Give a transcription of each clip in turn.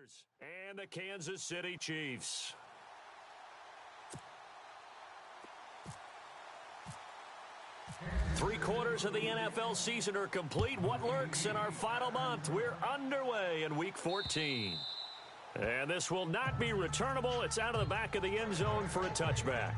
Raiders and the Kansas City Chiefs. Three-quarters of the NFL season are complete. What lurks in our final month? We're underway in Week 14. And this will not be returnable. It's out of the back of the end zone for a touchback.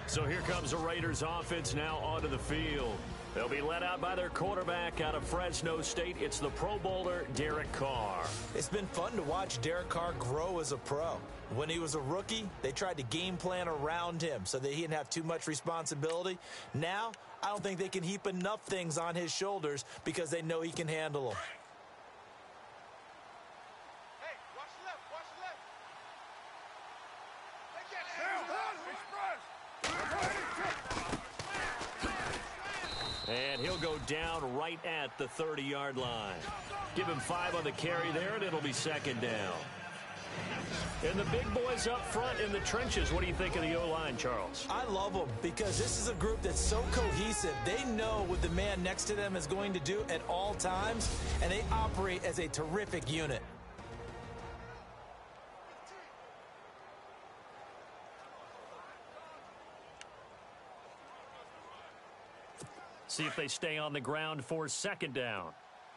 So here comes the Raiders offense now onto the field. They'll be led out by their quarterback out of Fresno State. It's the Pro Bowler, Derek Carr. It's been fun to watch Derek Carr grow as a pro. When he was a rookie, they tried to game plan around him so that he didn't have too much responsibility. Now, I don't think they can heap enough things on his shoulders because they know he can handle them. Hey, watch left, watch left. And he'll go down right at the 30-yard line. Give him 5 on the carry there, and it'll be second down. And the big boys up front in the trenches, what do you think of the O-line, Charles? I love them because this is a group that's so cohesive. They know what the man next to them is going to do at all times, and they operate as a terrific unit. See if they stay on the ground for second down.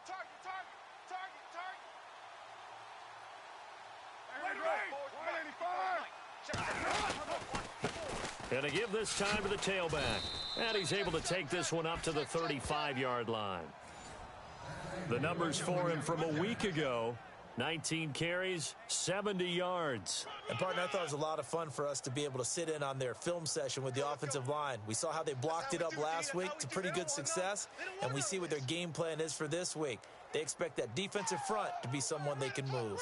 Target, target, target, target. And to give this time to the tailback. And he's able to take this one up to the 35-yard line. The numbers for him from a week ago, 19 carries, 70 yards. And, partner, I thought it was a lot of fun for us to be able to sit in on their film session with the offensive line. We saw how they blocked it up last week to pretty good success, and we see what their game plan is for this week. They expect that defensive front to be someone they can move.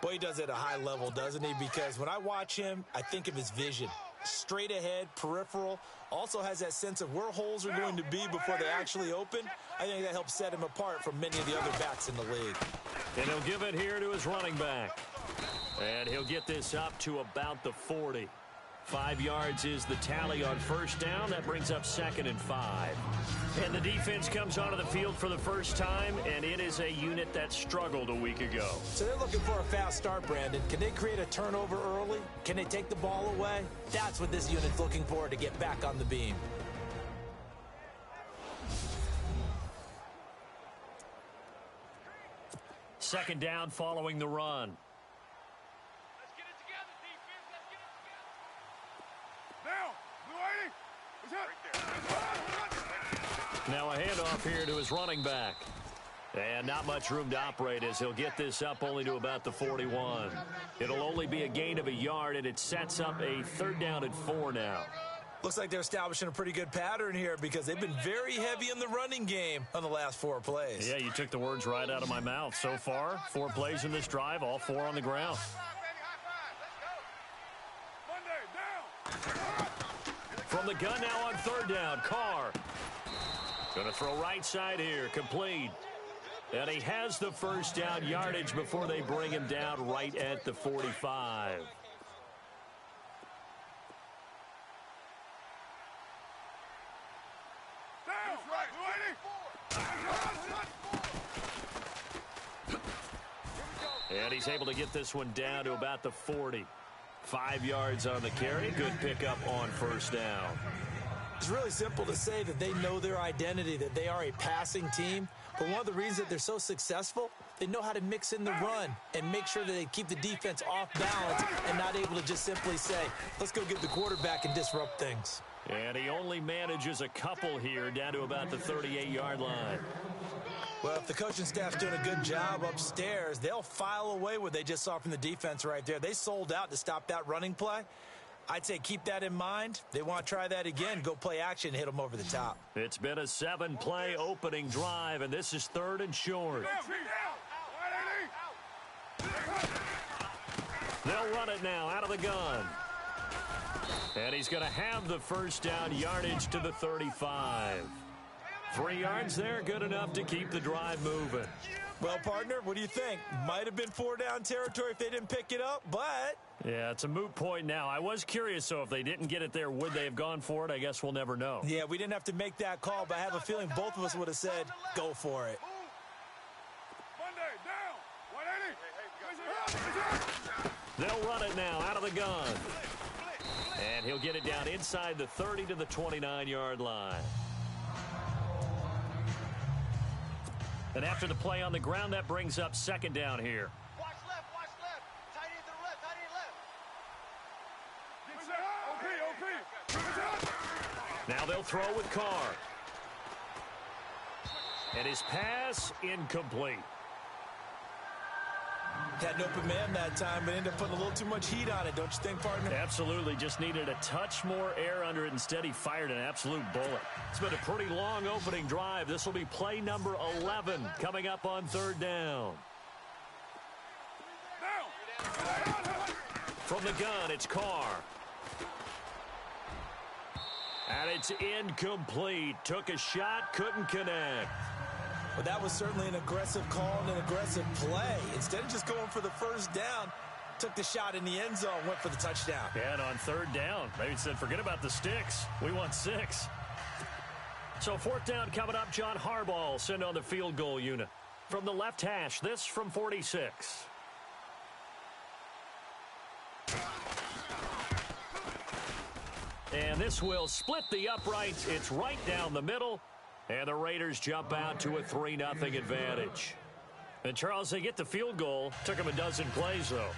Boy, he does it at a high level, doesn't he? Because when I watch him, I think of his vision. Straight ahead, peripheral, also has that sense of where holes are going to be before they actually open. I think that helps set him apart from many of the other backs in the league. And he'll give it here to his running back. And he'll get this up to about the 40. 5 yards is the tally on first down. That brings up 2nd and 5. And the defense comes onto the field for the first time, and it is a unit that struggled a week ago. So they're looking for a fast start, Brandon. Can they create a turnover early? Can they take the ball away? That's what this unit's looking for to get back on the beam. Second down following the run. Let's get it together, defense. Let's get it together. Now, Now a handoff here to his running back. And not much room to operate as he'll get this up only to about the 41. It'll only be a gain of a yard, and it sets up a 3rd down and 4 now. Looks like they're establishing a pretty good pattern here because they've been very heavy in the running game on the last 4 plays. Yeah, you took the words right out of my mouth. So far, 4 plays in this drive, all 4 on the ground. From the gun now on 3rd down, Carr. Going to throw right side here, complete. And he has the first down yardage before they bring him down right at the 45. And he's able to get this one down to about the 40. 5 yards on the carry. Good pickup on first down. It's really simple to say that they know their identity, that they are a passing team. But one of the reasons that they're so successful, they know how to mix in the run and make sure that they keep the defense off balance and not able to just simply say, let's go get the quarterback and disrupt things. And he only manages a couple here down to about the 38-yard line. Well, if the coaching staff's doing a good job upstairs, they'll file away what they just saw from the defense right there. They sold out to stop that running play. I'd say keep that in mind. They want to try that again, go play action, hit them over the top. It's been a 7-play opening drive, and this is 3rd and short. They'll run it now out of the gun. And he's going to have the first down yardage to the 35. 3 yards there, good enough to keep the drive moving. Well, partner, what do you think? Might have been 4-down territory if they didn't pick it up, but... Yeah, it's a moot point now. I was curious, so if they didn't get it there, would they have gone for it? I guess we'll never know. Yeah, we didn't have to make that call, but I have a feeling both of us would have said, go for it. They'll run it now out of the gun. And he'll get it down inside the 30 to the 29-yard line. And after the play on the ground, that brings up second down here. Watch left, watch left. Tight end to the left, tight end left. Now they'll throw with Carr. And his pass incomplete. Had an open man that time, but ended up putting a little too much heat on it, don't you think, partner? Absolutely. Just needed a touch more air under it. Instead, he fired an absolute bullet. It's been a pretty long opening drive. This will be play number 11 coming up on third down. From the gun, it's Carr. And it's incomplete. Took a shot, couldn't connect. Well, that was certainly an aggressive call and an aggressive play. Instead of just going for the first down, took the shot in the end zone, went for the touchdown. Yeah, and on third down, they said, forget about the sticks. We want 6. So fourth down coming up, John Harbaugh send on the field goal unit. From the left hash, this from 46. And this will split the uprights. It's right down the middle. And the Raiders jump out to a 3-0 advantage. And, Charles, they get the field goal. Took them a dozen plays, though.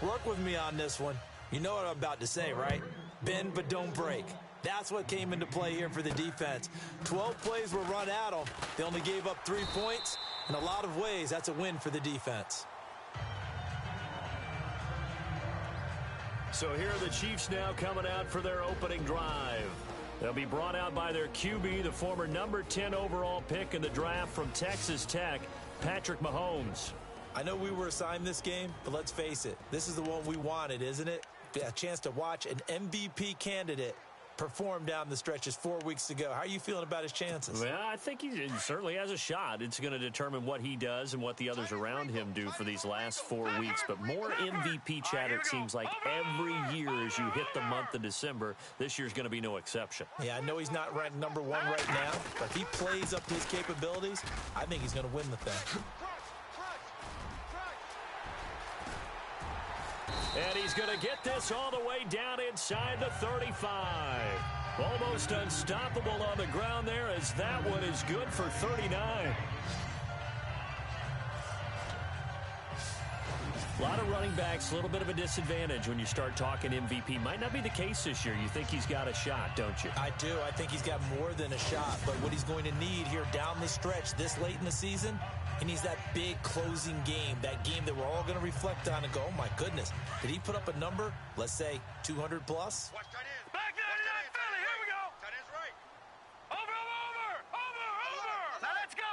Work with me on this one. You know what I'm about to say, right? Bend but don't break. That's what came into play here for the defense. 12 plays were run at them. They only gave up 3 points. In a lot of ways, that's a win for the defense. So here are the Chiefs now coming out for their opening drive. They'll be brought out by their QB, the former number 10 overall pick in the draft from Texas Tech, Patrick Mahomes. I know we were assigned this game, but let's face it, this is the one we wanted, isn't it? A chance to watch an MVP candidate perform down the stretches 4 weeks ago. How are you feeling about his chances? Well, I think he certainly has a shot. It's going to determine what he does and what the others around him do for these last 4 weeks. But more MVP chatter, it seems like, every year as you hit the month of December. This year's going to be no exception. Yeah, I know he's not ranked number 1 right now, but if he plays up to his capabilities, I think he's going to win the thing. And he's going to get this all the way down inside the 35. Almost unstoppable on the ground there, as that one is good for 39. A lot of running backs, a little bit of a disadvantage when you start talking MVP. Might not be the case this year. You think he's got a shot, don't you? I do. I think he's got more than a shot. But what he's going to need here down the stretch this late in the season, he needs that big closing game, that game that we're all going to reflect on and go, oh, my goodness, did he put up a number, let's say, 200 plus? Watch tight end. Back 99 Philly, here we go. Tight end's right. Over. Now let's go.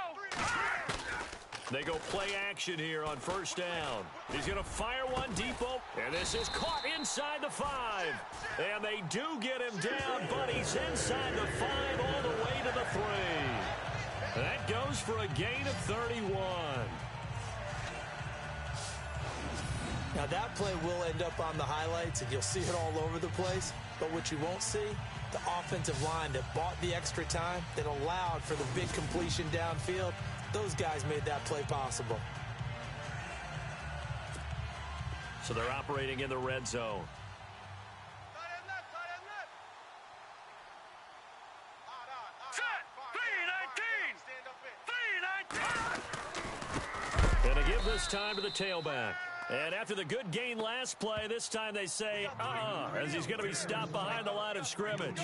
They go play action here on first down. He's going to fire one deep open. And this is caught inside the 5. And they do get him down, but he's inside the 5 all the way to the 3. That goes for a gain of 31. Now, that play will end up on the highlights, and you'll see it all over the place. But what you won't see, the offensive line that bought the extra time, that allowed for the big completion downfield, those guys made that play possible. So they're operating in the red zone. Tight end left, tight end left. Set. 3-19. 3-19. And to give this time to the tailback. And after the good gain last play, this time they say, as he's going to be stopped behind the line of scrimmage.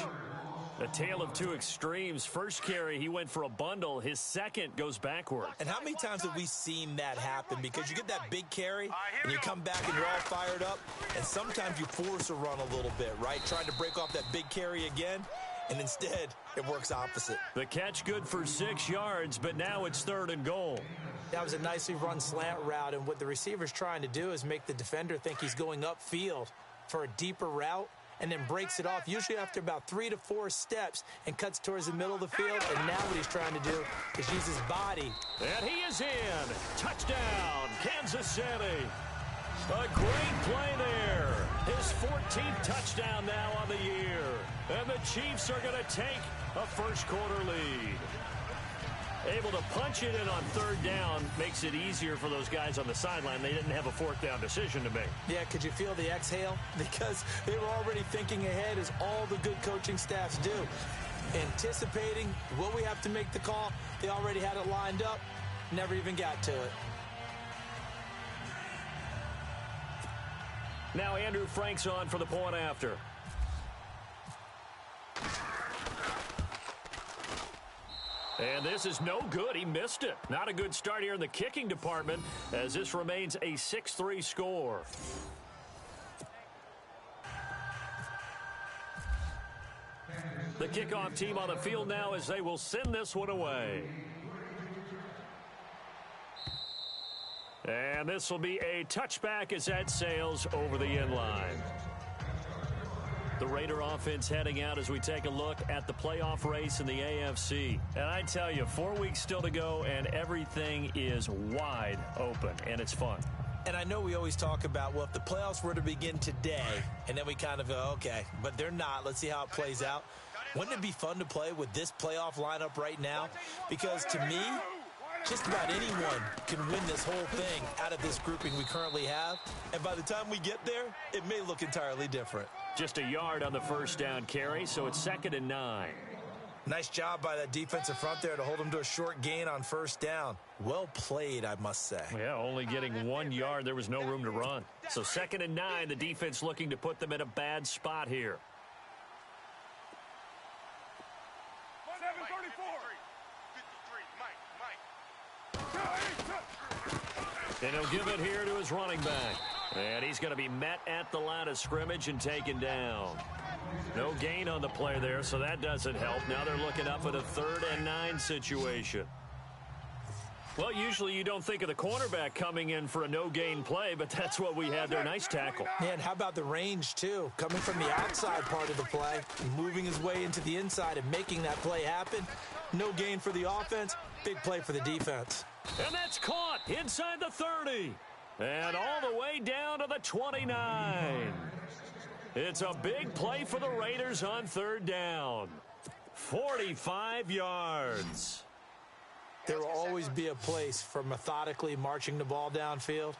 A tale of two extremes. First carry, he went for a bundle. His second goes backward. And how many times have we seen that happen? Because you get that big carry, and you come back and you're all fired up, and sometimes you force a run a little bit, right? Trying to break off that big carry again, and instead, it works opposite. The catch good for 6 yards, but now it's 3rd and goal. That was a nicely run slant route, and what the receiver's trying to do is make the defender think he's going upfield for a deeper route, and then breaks it off, usually after about 3 to 4 steps, and cuts towards the middle of the field. And now what he's trying to do is use his body. And he is in. Touchdown, Kansas City. A great play there. His 14th touchdown now on the year. And the Chiefs are going to take a first quarter lead. Able to punch it in on third down makes it easier for those guys on the sideline. They didn't have a fourth down decision to make. Yeah, could you feel the exhale? Because they were already thinking ahead, as all the good coaching staffs do. Anticipating, will we have to make the call? They already had it lined up, never even got to it. Now Andrew Frank's on for the point after. And this is no good. He missed it. Not a good start here in the kicking department, as this remains a 6-3 score. The kickoff team on the field now as they will send this one away. And this will be a touchback as that sails over the end line. The Raider offense heading out as we take a look at the playoff race in the AFC. And I tell you, 4 weeks still to go, and everything is wide open, and it's fun. And I know we always talk about, well, if the playoffs were to begin today, and then we kind of go, okay, but they're not. Let's see how it plays out. Wouldn't it be fun to play with this playoff lineup right now? Because to me, just about anyone can win this whole thing out of this grouping we currently have. And by the time we get there, it may look entirely different. Just a yard on the first down carry, so it's 2nd and 9. Nice job by that defensive front there to hold them to a short gain on first down. Well played, I must say. Yeah, only getting 1 yard. There was no room to run. So 2nd and 9, the defense looking to put them in a bad spot here. 734. 53, Mike. And he'll give it here to his running back. And he's going to be met at the line of scrimmage and taken down. No gain on the play there, so that doesn't help. Now they're looking up at a 3rd and 9 situation. Well, usually you don't think of the cornerback coming in for a no-gain play, but that's what we had there. Nice tackle. And how about the range, too? Coming from the outside part of the play, moving his way into the inside and making that play happen. No gain for the offense, big play for the defense. And that's caught inside the 30. And all the way down to the 29. It's a big play for the Raiders on 3rd down. 45 yards. There will always be a place for methodically marching the ball downfield.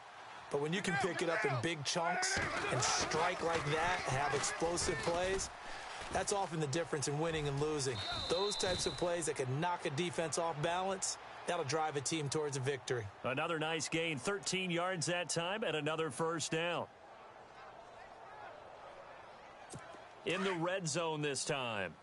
But when you can pick it up in big chunks and strike like that, have explosive plays, that's often the difference in winning and losing. Those types of plays that can knock a defense off balance, that'll drive a team towards a victory. Another nice gain, 13 yards that time, and another first down. In the red zone this time.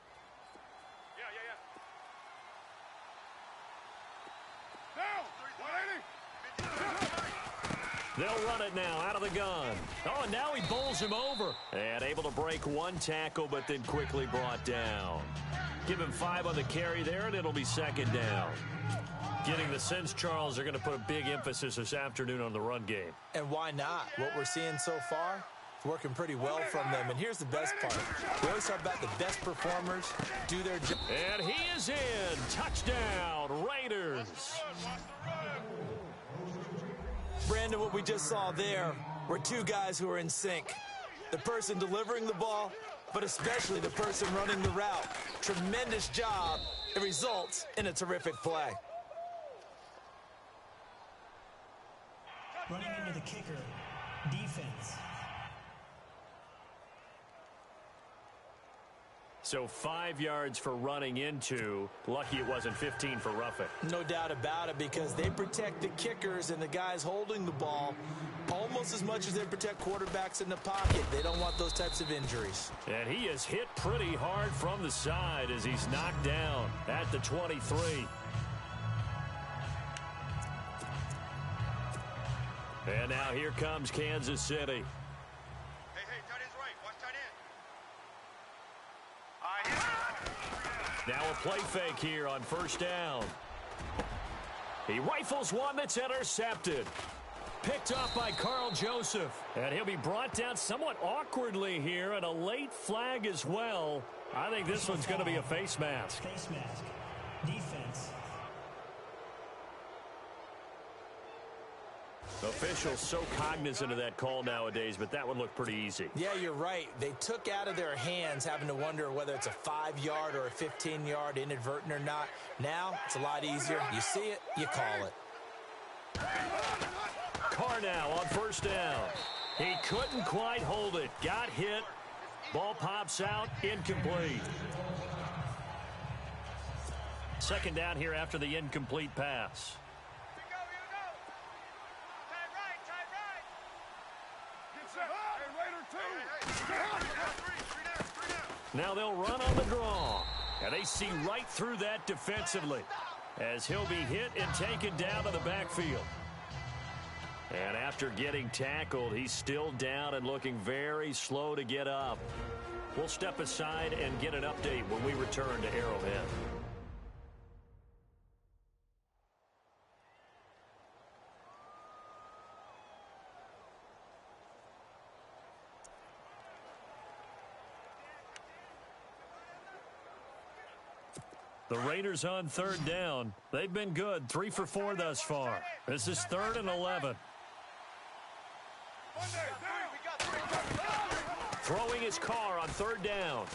They'll run it now out of the gun. Oh, and now he bowls him over. And able to break 1 tackle, but then quickly brought down. Give him 5 on the carry there, and it'll be 2nd down. Getting the sense, Charles, they're going to put a big emphasis this afternoon on the run game. And why not? What we're seeing so far, it's working pretty well from them. And here's the best part. We always talk about the best performers do their job. And he is in. Touchdown, Raiders. Brandon, what we just saw there were 2 guys who are in sync. The person delivering the ball, but especially the person running the route. Tremendous job. It results in a terrific play. Running into the kicker, defense. So 5 yards for running into. Lucky it wasn't 15 for roughing. No doubt about it, because they protect the kickers and the guys holding the ball almost as much as they protect quarterbacks in the pocket. They don't want those types of injuries. And he is hit pretty hard from the side as he's knocked down at the 23. And now here comes Kansas City. Hey, tight end's right. Watch tight end. Now a play fake here on first down. He rifles one that's intercepted. Picked up by Carl Joseph. And he'll be brought down somewhat awkwardly here, and a late flag as well. I think this one's going to be a face mask. Face mask. Defense. Officials so cognizant of that call nowadays, but that would look pretty easy. Yeah, you're right. They took out of their hands having to wonder whether it's a 5-yard or a 15-yard inadvertent or not. Now, it's a lot easier. You see it, you call it. Carr now on first down. He couldn't quite hold it. Got hit. Ball pops out, incomplete. Second down here after the incomplete pass. Now they'll run on the draw. And they see right through that defensively as he'll be hit and taken down to the backfield. And after getting tackled, he's still down and looking very slow to get up. We'll step aside and get an update when we return to Arrowhead. The Raiders on third down. They've been good, 3 for 4 thus far. This is 3rd and 11. Throwing his car on third down.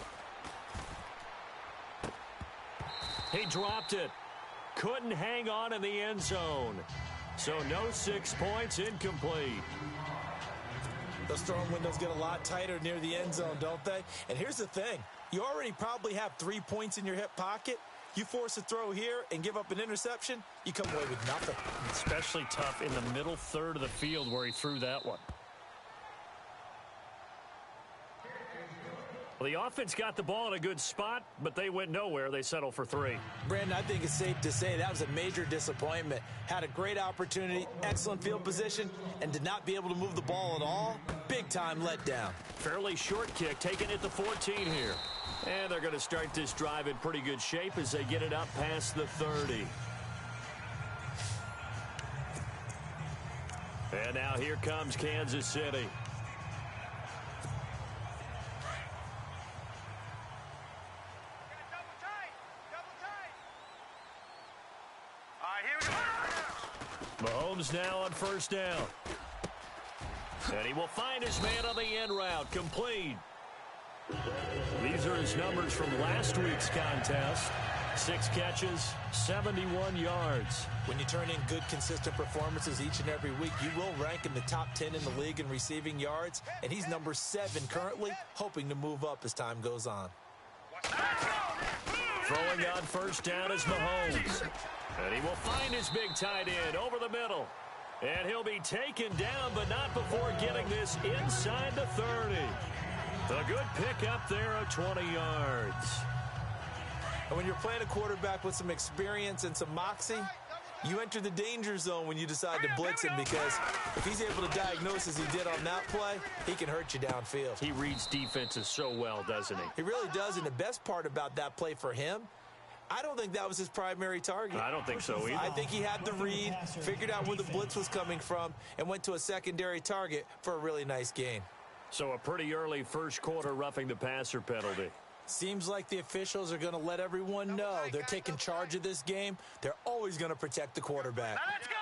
He dropped it. Couldn't hang on in the end zone. So no 6 points, incomplete. Those throwing windows get a lot tighter near the end zone, don't they? And here's the thing. You already probably have 3 points in your hip pocket. You force a throw here and give up an interception, you come away with nothing. Especially tough in the middle third of the field where he threw that one. Well, the offense got the ball in a good spot, but they went nowhere. They settled for 3. Brandon, I think it's safe to say that was a major disappointment. Had a great opportunity, excellent field position, and did not be able to move the ball at all. Big-time letdown. Fairly short kick, taken at the 14 here. And they're going to start this drive in pretty good shape as they get it up past the 30. And now here comes Kansas City. Mahomes now on first down. And he will find his man on the end route. Complete. These are his numbers from last week's contest. 6 catches, 71 yards. When you turn in good, consistent performances each and every week, you will rank in the top 10 in the league in receiving yards. And he's number 7 currently, hoping to move up as time goes on. Throwing on first down is Mahomes. And he will find his big tight end over the middle. And he'll be taken down, but not before getting this inside the 30. A good pickup there of 20 yards. And when you're playing a quarterback with some experience and some moxie, you enter the danger zone when you decide to blitz him, because if he's able to diagnose as he did on that play, he can hurt you downfield. He reads defenses so well, doesn't he? He really does, and the best part about that play for him, I don't think that was his primary target. I don't think so either. I think he had the read, figured out where the blitz was coming from, and went to a secondary target for a really nice gain. So a pretty early first quarter roughing the passer penalty. Seems like the officials are going to let everyone know they're taking charge of this game. They're always going to protect the quarterback. Now let's go.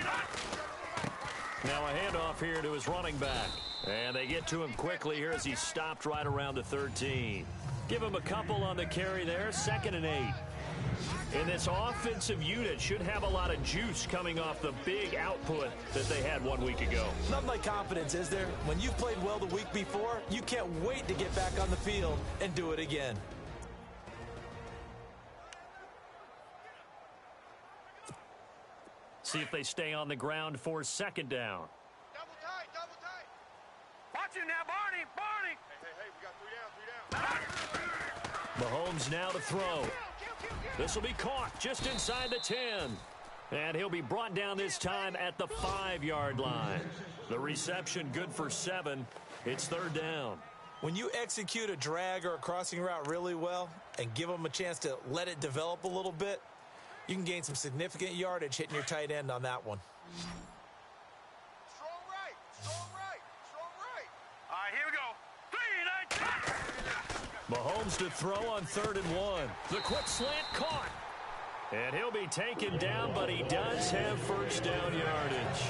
3-19. Now a handoff here to his running back. And they get to him quickly here as he stopped right around the 13. Give him a couple on the carry there. 2nd and 8. And this offensive unit should have a lot of juice coming off the big output that they had 1 week ago. Nothing like confidence, is there? When you've played well the week before, you can't wait to get back on the field and do it again. See if they stay on the ground for 2nd down. Double tight, double tight. Watch it now, Barney. Barney. Hey, we got 3 down, 3 down. Mahomes now to throw. This will be caught just inside the 10. And he'll be brought down this time at the 5-yard line. The reception good for 7. It's 3rd down. When you execute a drag or a crossing route really well and give them a chance to let it develop a little bit, you can gain some significant yardage hitting your tight end on that one. Strong right, strong right, strong right. All right, here we go. 3-19. Mahomes to throw on 3rd and 1. The quick slant caught. And he'll be taken down, but he does have first down yardage.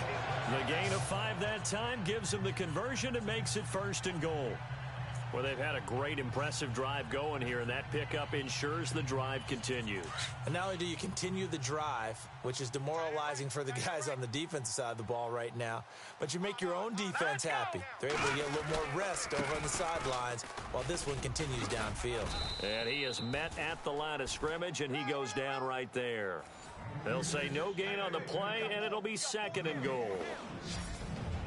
The gain of 5 that time gives him the conversion and makes it 1st and goal. Well, they've had a great, impressive drive going here, and that pickup ensures the drive continues. And not only do you continue the drive, which is demoralizing for the guys on the defensive side of the ball right now, but you make your own defense happy. They're able to get a little more rest over on the sidelines while this one continues downfield. And he is met at the line of scrimmage, and he goes down right there. They'll say no gain on the play, and it'll be 2nd and goal.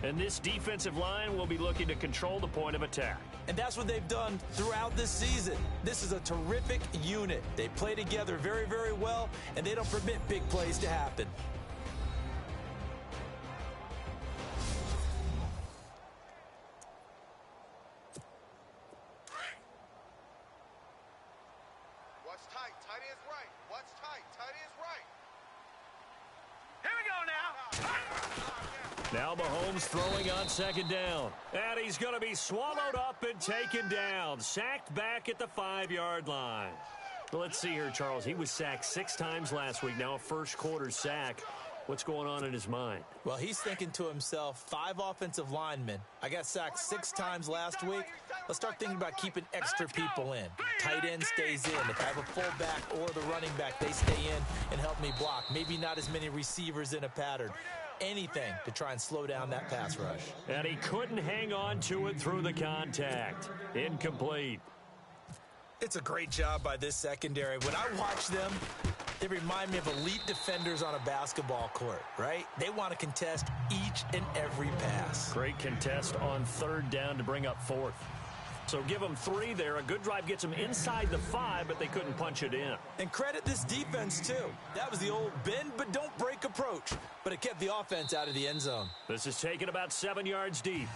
And this defensive line will be looking to control the point of attack. And that's what they've done throughout this season. This is a terrific unit. They play together very, very well, and they don't permit big plays to happen. What's tight? Tight is right. What's tight? Tight is right. Here we go now. Now Mahomes throwing on 2nd down. And he's going to be swallowed up and taken down. Sacked back at the 5-yard line. Well, let's see here, Charles. He was sacked 6 times last week. Now a first-quarter sack. What's going on in his mind? Well, he's thinking to himself, 5 offensive linemen. I got sacked 6 times last week. Let's start thinking about keeping extra people in. Tight end stays in. If I have a fullback or the running back, they stay in and help me block. Maybe not as many receivers in a pattern. Anything to try and slow down that pass rush. And he couldn't hang on to it through the contact. Incomplete. It's a great job by this secondary. When I watch them, they remind me of elite defenders on a basketball court, right? They want to contest each and every pass. Great contest on 3rd down to bring up 4th. So give them 3 there. A good drive gets them inside the 5, but they couldn't punch it in. And credit this defense, too. That was the old bend but don't break approach, but it kept the offense out of the end zone. This is taken about 7 yards deep.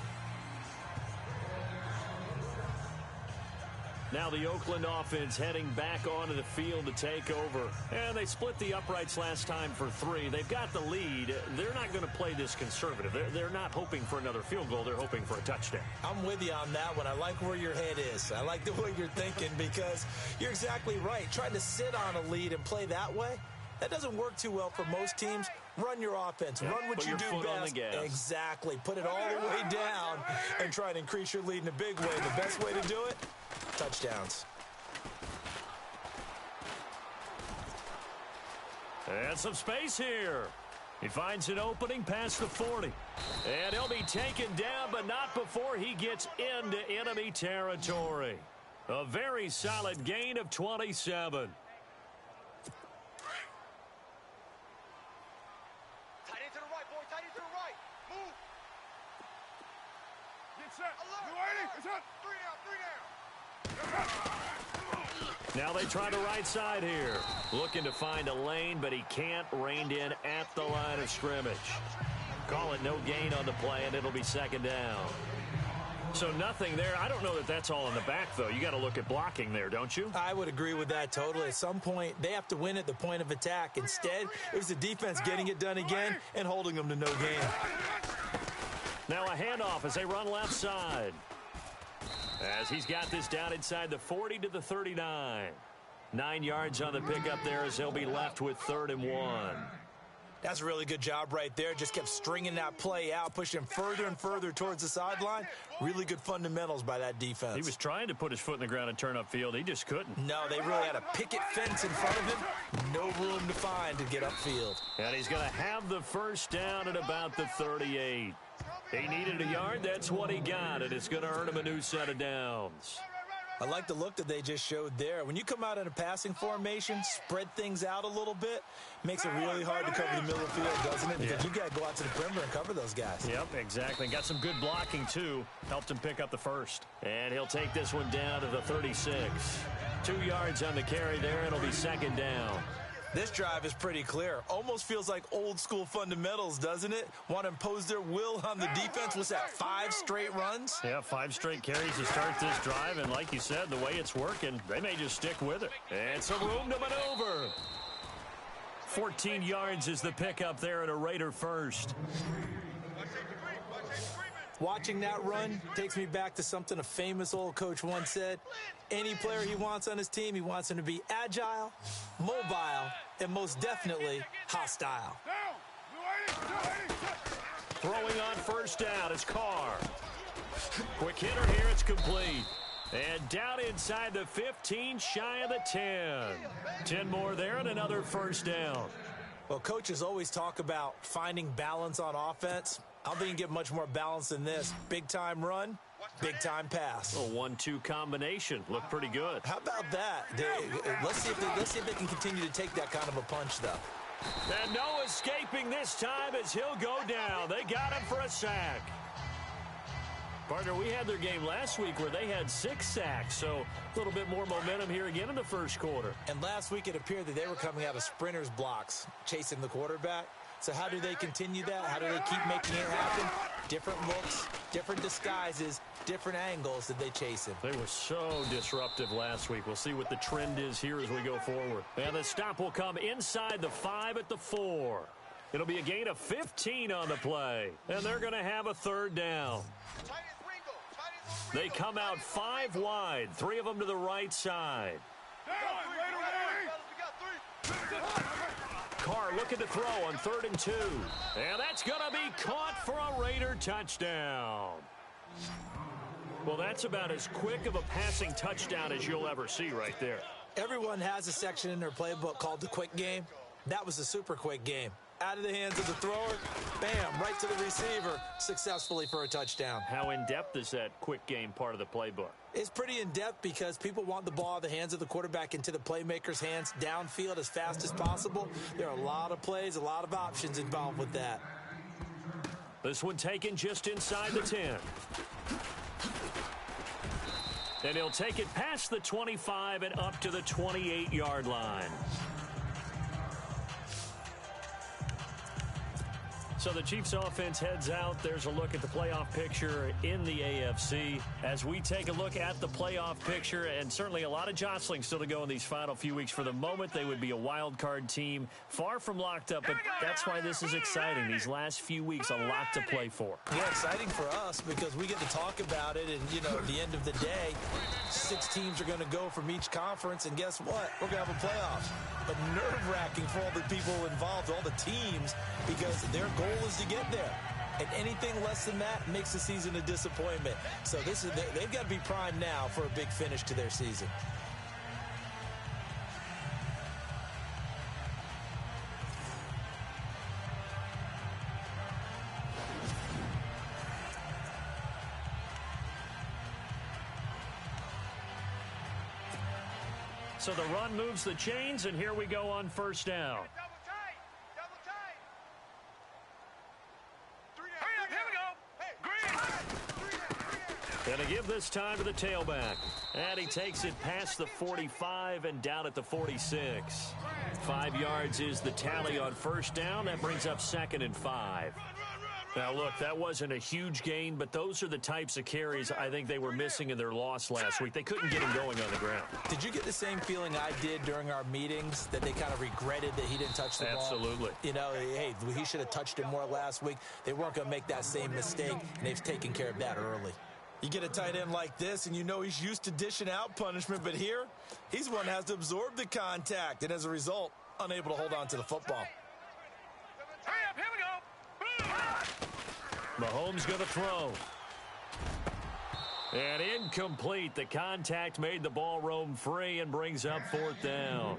Now the Oakland offense heading back onto the field to take over. And they split the uprights last time for 3. They've got the lead. They're not going to play this conservative. They're not hoping for another field goal. They're hoping for a touchdown. I'm with you on that one. I like where your head is. I like the way you're thinking because you're exactly right. Trying to sit on a lead and play that way, that doesn't work too well for most teams. Run your offense. Yep, run what you do best. Exactly. Put it all the way down and try and increase your lead in a big way. The best way to do it, touchdowns. And some space here. He finds an opening past the 40. And he'll be taken down, but not before he gets into enemy territory. A very solid gain of 27. Now they try the right side here. Looking to find a lane, but he can't. Reined in at the line of scrimmage. Call it no gain on the play, and it'll be 2nd down. So nothing there. I don't know that that's all in the back, though. You got to look at blocking there, don't you? I would agree with that totally. At some point, they have to win at the point of attack. Instead, it was the defense getting it done again and holding them to no gain. Now a handoff as they run left side. As he's got this down inside the 40 to the 39. 9 yards on the pickup there as they'll be left with 3rd and 1. That's a really good job right there. Just kept stringing that play out, pushing him further and further towards the sideline. Really good fundamentals by that defense. He was trying to put his foot in the ground and turn upfield. He just couldn't. No, they really had a picket fence in front of him. No room to find to get upfield. And he's going to have the first down at about the 38. He needed a yard. That's what he got, and it's going to earn him a new set of downs. I like the look that they just showed there. When you come out in a passing formation, spread things out a little bit, makes it really hard to cover the middle of the field, doesn't it? Because you got to go out to the perimeter and cover those guys. Yep, exactly. Got some good blocking, too. Helped him pick up the first. And he'll take this one down to the 36. 2 yards on the carry there, and it'll be 2nd down. This drive is pretty clear. Almost feels like old school fundamentals, doesn't it? Want to impose their will on the defense. What's that, 5 straight runs? Yeah, 5 straight carries to start this drive. And like you said, the way it's working, they may just stick with it. And some room to maneuver. 14 yards is the pickup there at a Raider first. Watching that run takes me back to something a famous old coach once said. Any player he wants on his team, he wants him to be agile, mobile, and most definitely hostile. Throwing on first down is Carr. Quick hitter here, it's complete. And down inside the 15, shy of the 10. 10 more there and another first down. Well, coaches always talk about finding balance on offense. I don't think you can get much more balance than this. Big-time run, big-time pass. A 1-2 combination. Looked pretty good. How about that? Let's see if they can continue to take that kind of a punch, though. And no escaping this time as he'll go down. They got him for a sack. Partner, we had their game last week where they had 6 sacks, so a little bit more momentum here again in the first quarter. And last week it appeared that they were coming out of sprinters blocks, chasing the quarterback. So how do they continue that? How do they keep making it happen? Different looks, different disguises, different angles that they chase him. They were so disruptive last week. We'll see what the trend is here as we go forward. And the stop will come inside the 5 at the 4. It'll be a gain of 15 on the play. And they're going to have a third down. They come out 5 wide, 3 of them to the right side. Carr looking to throw on 3rd and 2. And that's going to be caught for a Raider touchdown. Well, that's about as quick of a passing touchdown as you'll ever see right there. Everyone has a section in their playbook called the quick game. That was a super quick game. Out of the hands of the thrower, bam, right to the receiver, successfully for a touchdown. How in-depth is that quick game part of the playbook? It's pretty in-depth because people want the ball out of the hands of the quarterback into the playmaker's hands downfield as fast as possible. There are a lot of plays, a lot of options involved with that. This one taken just inside the 10. And he'll take it past the 25 and up to the 28-yard line. So the Chiefs offense heads out. There's a look at the playoff picture in the AFC. As we take a look at the playoff picture, and certainly a lot of jostling still to go in these final few weeks. For the moment, they would be a wild card team, far from locked up, but that's why this is exciting. These last few weeks, a lot to play for. Yeah, exciting for us because we get to talk about it, and, you know, at the end of the day, 6 teams are going to go from each conference, and guess what? We're going to have a playoff. But nerve-wracking for all the people involved, all the teams, because their goal is to get there. And anything less than that makes the season a disappointment. So they've got to be primed now for a big finish to their season. So the run moves the chains, and here we go on first down. And to give this time to the tailback. And he takes it past the 45 and down at the 46. 5 yards is the tally on first down. That brings up 2nd and 5. Now, look, that wasn't a huge gain, but those are the types of carries I think they were missing in their loss last week. They couldn't get him going on the ground. Did you get the same feeling I did during our meetings, that they kind of regretted that he didn't touch the ball? Absolutely. You know, hey, he should have touched it more last week. They weren't going to make that same mistake, and they've taken care of that early. You get a tight end like this, and you know he's used to dishing out punishment, but here, he's one that has to absorb the contact, and as a result, unable to hold on to the football. Hurry up, here we go. Mahomes going to throw. And incomplete. The contact made the ball roam free and brings up 4th down.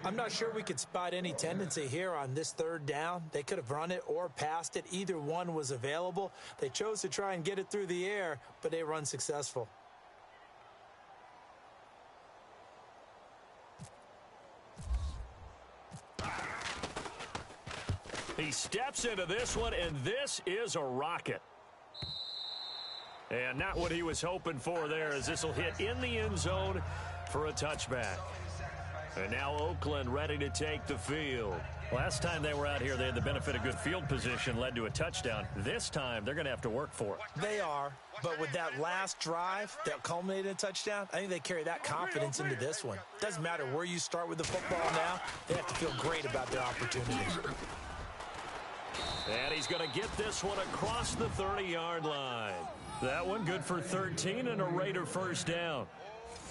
I'm not sure we could spot any tendency here on this 3rd down. They could have run it or passed it. Either one was available. They chose to try and get it through the air, but they were unsuccessful. He steps into this one, and this is a rocket. And not what he was hoping for there, as this will hit in the end zone for a touchback. And now Oakland ready to take the field. Last time they were out here, they had the benefit of good field position, led to a touchdown. This time, they're going to have to work for it. They are, but with that last drive that culminated in a touchdown, I think they carry that confidence into this one. Doesn't matter where you start with the football now, they have to feel great about their opportunity. And he's going to get this one across the 30-yard line. That one good for 13 and a Raider first down.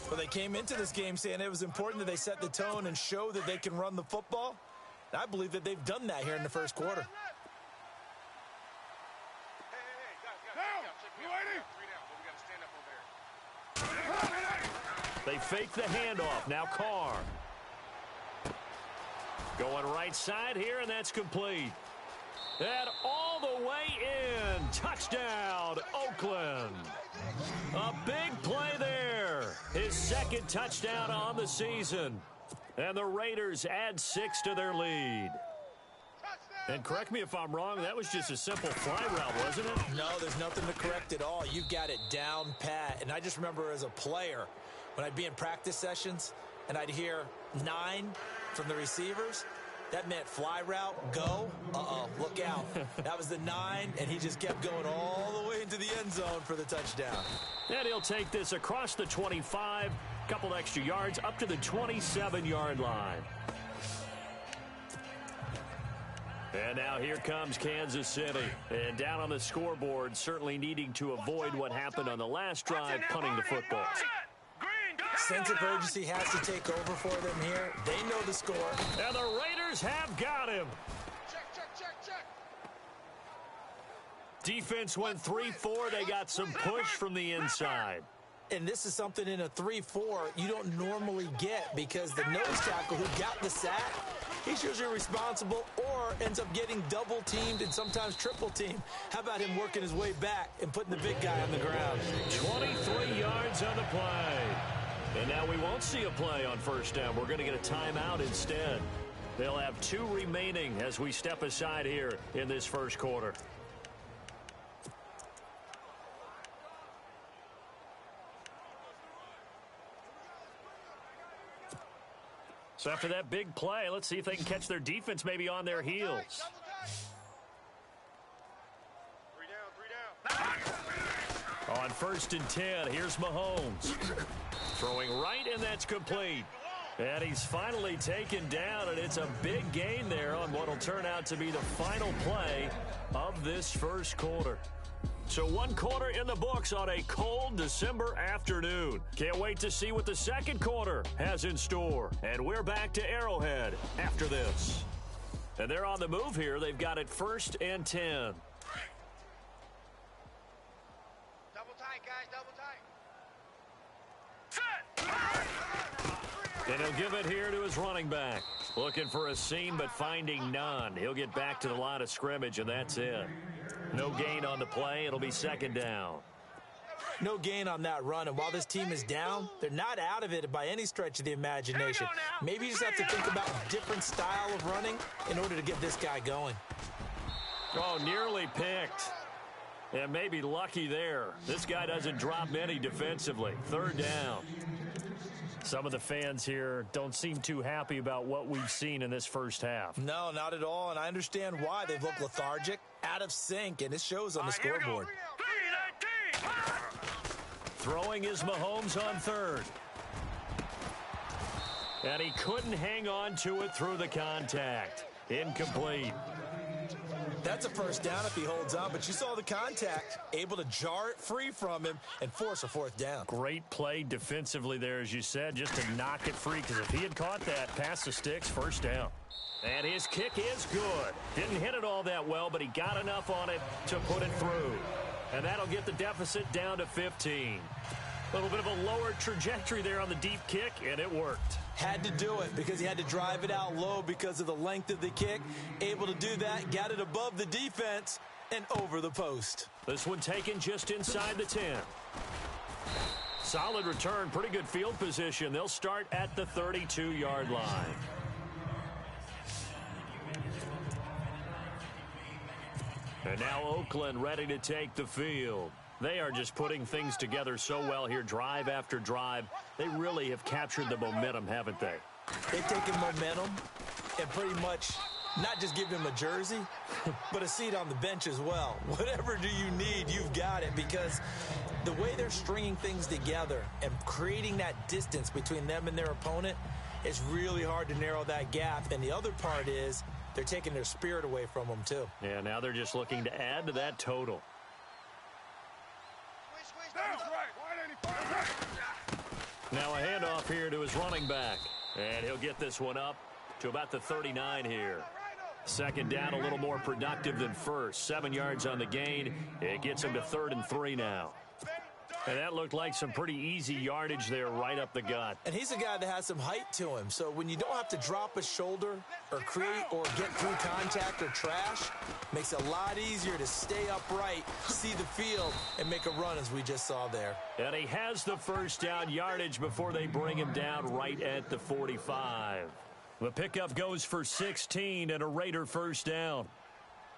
Well, they came into this game saying it was important that they set the tone and show that they can run the football. And I believe that they've done that here in the first quarter. They fake the handoff. Now Carr. Going right side here, and that's complete. And all the way in. Touchdown, Oakland. A big play there. His second touchdown on the season. And the Raiders add 6 to their lead. And correct me if I'm wrong, that was just a simple fly route, wasn't it? No, there's nothing to correct at all. You've got it down pat. And I just remember as a player, when I'd be in practice sessions and I'd hear 9 from the receivers, that meant fly route, go, look out. That was the 9, and he just kept going all the way into the end zone for the touchdown. And he'll take this across the 25, couple extra yards, up to the 27-yard line. And now here comes Kansas City. And down on the scoreboard, certainly needing to avoid what happened on the last drive, punting the football. Sense of urgency has to take over for them here. They know the score. And the Raiders have got him. Check. Defense went 3-4. They got some push from the inside. And this is something in a 3-4 you don't normally get because the nose tackle who got the sack, he's usually responsible or ends up getting double-teamed and sometimes triple-teamed. How about him working his way back and putting the big guy on the ground? 23 yards on the play. And now we won't see a play on first down. We're going to get a timeout instead. They'll have 2 remaining as we step aside here in this first quarter. So after that big play, let's see if they can catch their defense maybe on their heels. 3 down. On 1st and 10, here's Mahomes. Throwing right, and that's complete. And he's finally taken down, and it's a big gain there on what will turn out to be the final play of this first quarter. So 1 quarter in the books on a cold December afternoon. Can't wait to see what the second quarter has in store. And we're back to Arrowhead after this. And they're on the move here. They've got it 1st and 10. Double tight, guys, double tight. And he'll give it here to his running back. Looking for a seam, but finding none. He'll get back to the line of scrimmage, and that's it. No gain on the play. It'll be 2nd down. No gain on that run, and while this team is down, they're not out of it by any stretch of the imagination. Maybe you just have to think about a different style of running in order to get this guy going. Oh, nearly picked. And maybe lucky there. This guy doesn't drop many defensively. 3rd down. Some of the fans here don't seem too happy about what we've seen in this first half. No, not at all, and I understand why. They've looked lethargic, out of sync, and it shows on the scoreboard. Throwing is Mahomes on 3rd. And he couldn't hang on to it through the contact. Incomplete. That's a first down if he holds on, but you saw the contact, able to jar it free from him and force a 4th down. Great play defensively there, as you said, just to knock it free, because if he had caught that, past the sticks, 1st down. And his kick is good. Didn't hit it all that well, but he got enough on it to put it through. And that'll get the deficit down to 15. A little bit of a lower trajectory there on the deep kick, and it worked. Had to do it because he had to drive it out low because of the length of the kick. Able to do that, got it above the defense and over the post. This one taken just inside the 10. Solid return, pretty good field position. They'll start at the 32-yard line. And now Oakland ready to take the field. They are just putting things together so well here, drive after drive. They really have captured the momentum, haven't they? They've taken momentum and pretty much not just give him a jersey, but a seat on the bench as well. Whatever do you need, you've got it, because the way they're stringing things together and creating that distance between them and their opponent, it's really hard to narrow that gap. And the other part is They're taking their spirit away from them, too. Yeah, now they're just looking to add to that total. Now a handoff here to his running back. And he'll get this one up to about the 39 here. Second down, a little more productive than first. 7 yards on the gain. It gets him to 3rd and 3 now. And that looked like some pretty easy yardage there right up the gut. And he's a guy that has some height to him. So when you don't have to drop a shoulder or create or get through contact or trash, makes it a lot easier to stay upright, see the field, and make a run as we just saw there. And he has the first down yardage before they bring him down right at the 45. The pickup goes for 16 and a Raider first down.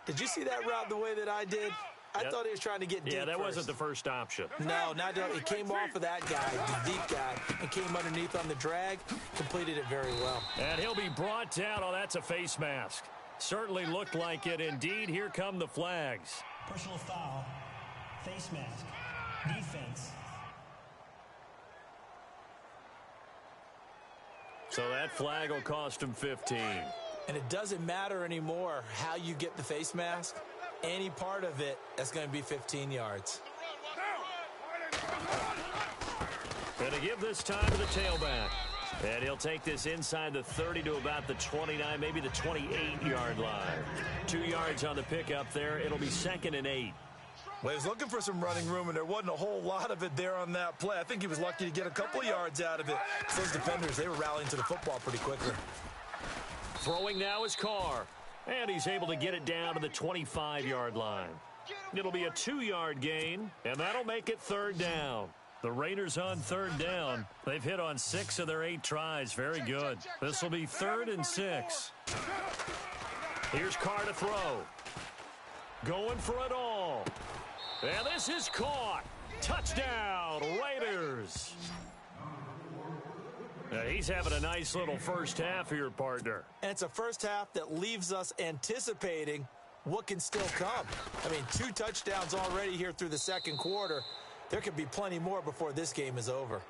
Did you see that route the way that I did? I thought he was trying to get deep. Yeah, that first. wasn't the first option. No, not that. It came off of that guy, the deep guy, and came underneath on the drag, completed it very well. And he'll be brought down. Oh, that's a face mask. Certainly looked like it. Indeed, here come the flags. Personal foul. Face mask. Defense. So that flag will cost him 15. And it doesn't matter anymore how you get the face mask. Any part of it, that's going to be 15 yards. And to give this time to the tailback. And he'll take this inside the 30 to about the 29, maybe the 28-yard line. 2 yards on the pickup there. It'll be 2nd and 8. Well, he was looking for some running room, and there wasn't a whole lot of it there on that play. I think he was lucky to get a couple of yards out of it. Those defenders, they were rallying to the football pretty quickly. Throwing now is Carr. And he's able to get it down to the 25-yard line. It'll be a 2-yard gain, and that'll make it 3rd down. The Raiders on 3rd down. They've hit on 6 of their 8 tries. Very good. This will be 3rd and 6. Here's Carr to throw. Going for it all. And this is caught. Touchdown, Raiders. He's having a nice little first half here, partner. And it's a first half that leaves us anticipating what can still come. I mean, 2 touchdowns already here through the second quarter. There could be plenty more before this game is over.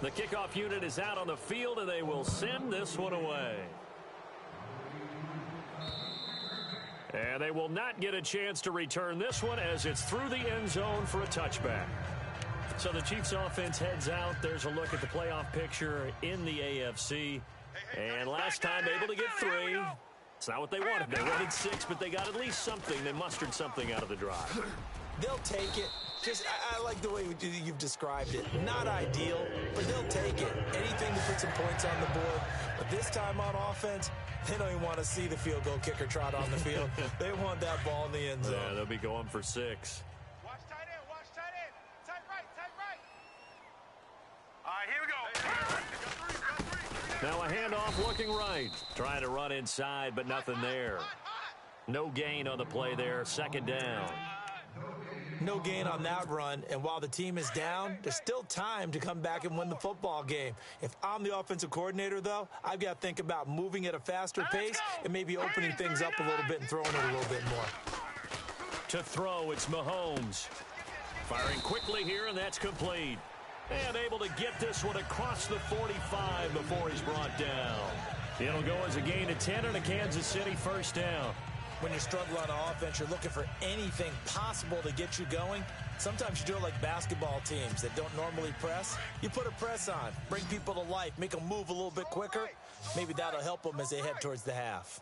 The kickoff unit is out on the field, and they will send this one away. And they will not get a chance to return this one as it's through the end zone for a touchback. So the Chiefs offense heads out. There's a look at the playoff picture in the AFC. And last time able to get 3. It's not what they wanted. They wanted 6, but they got at least something. They mustered something out of the drive. They'll take it. I like the way you've described it. Not ideal, but they'll take it. Anything to put some points on the board. But this time on offense, they don't even want to see the field goal kicker trot on the field. They want that ball in the end zone. Yeah, they'll be going for 6. Watch tight end, watch tight end. Tight right, tight right. All right, here we go. Now a handoff looking right. Trying to run inside, but nothing there. No gain on the play there. 2nd down. No gain on that run, and while the team is down, there's still time to come back and win the football game. If I'm the offensive coordinator, though, I've got to think about moving at a faster pace and maybe opening things up a little bit and throwing it a little bit more. To throw, it's Mahomes. Firing quickly here, and that's complete. And able to get this one across the 45 before he's brought down. It'll go as a gain of 10 and a Kansas City first down. When you're struggling on offense, you're looking for anything possible to get you going. Sometimes you do it like basketball teams that don't normally press. You put a press on, bring people to life, make them move a little bit quicker. Maybe that'll help them as they head towards the half.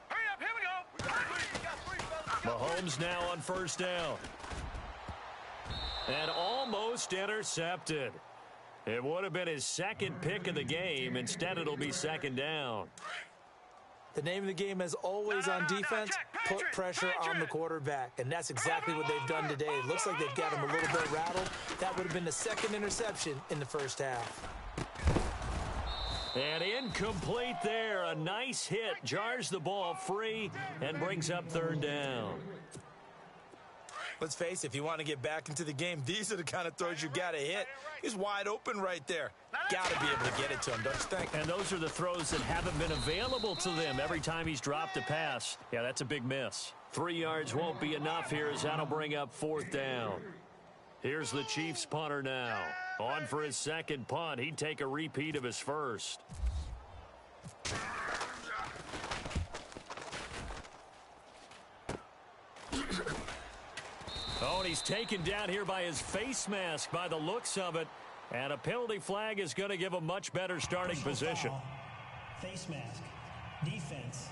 Hurry up, here we go. Mahomes now on first down. And almost intercepted. It would have been his 2nd pick of the game. Instead, it'll be 2nd down. The name of the game, as always on defense, put pressure on the quarterback. And that's exactly what they've done today. It looks like they've got him a little bit rattled. That would have been the 2nd interception in the first half. And incomplete there. A nice hit. Jars the ball free and brings up 3rd down. Let's face it, if you want to get back into the game, these are the kind of throws you got to hit. He's wide open right there. Got to be able to get it to him, don't you think? And those are the throws that haven't been available to them every time he's dropped a pass. Yeah, that's a big miss. 3 yards won't be enough here as that'll bring up 4th down. Here's the Chiefs punter now. On for his 2nd punt. He'd take a repeat of his first. and he's taken down here by his face mask by the looks of it. And a penalty flag is going to give a much better starting position. Foul. Face mask. Defense.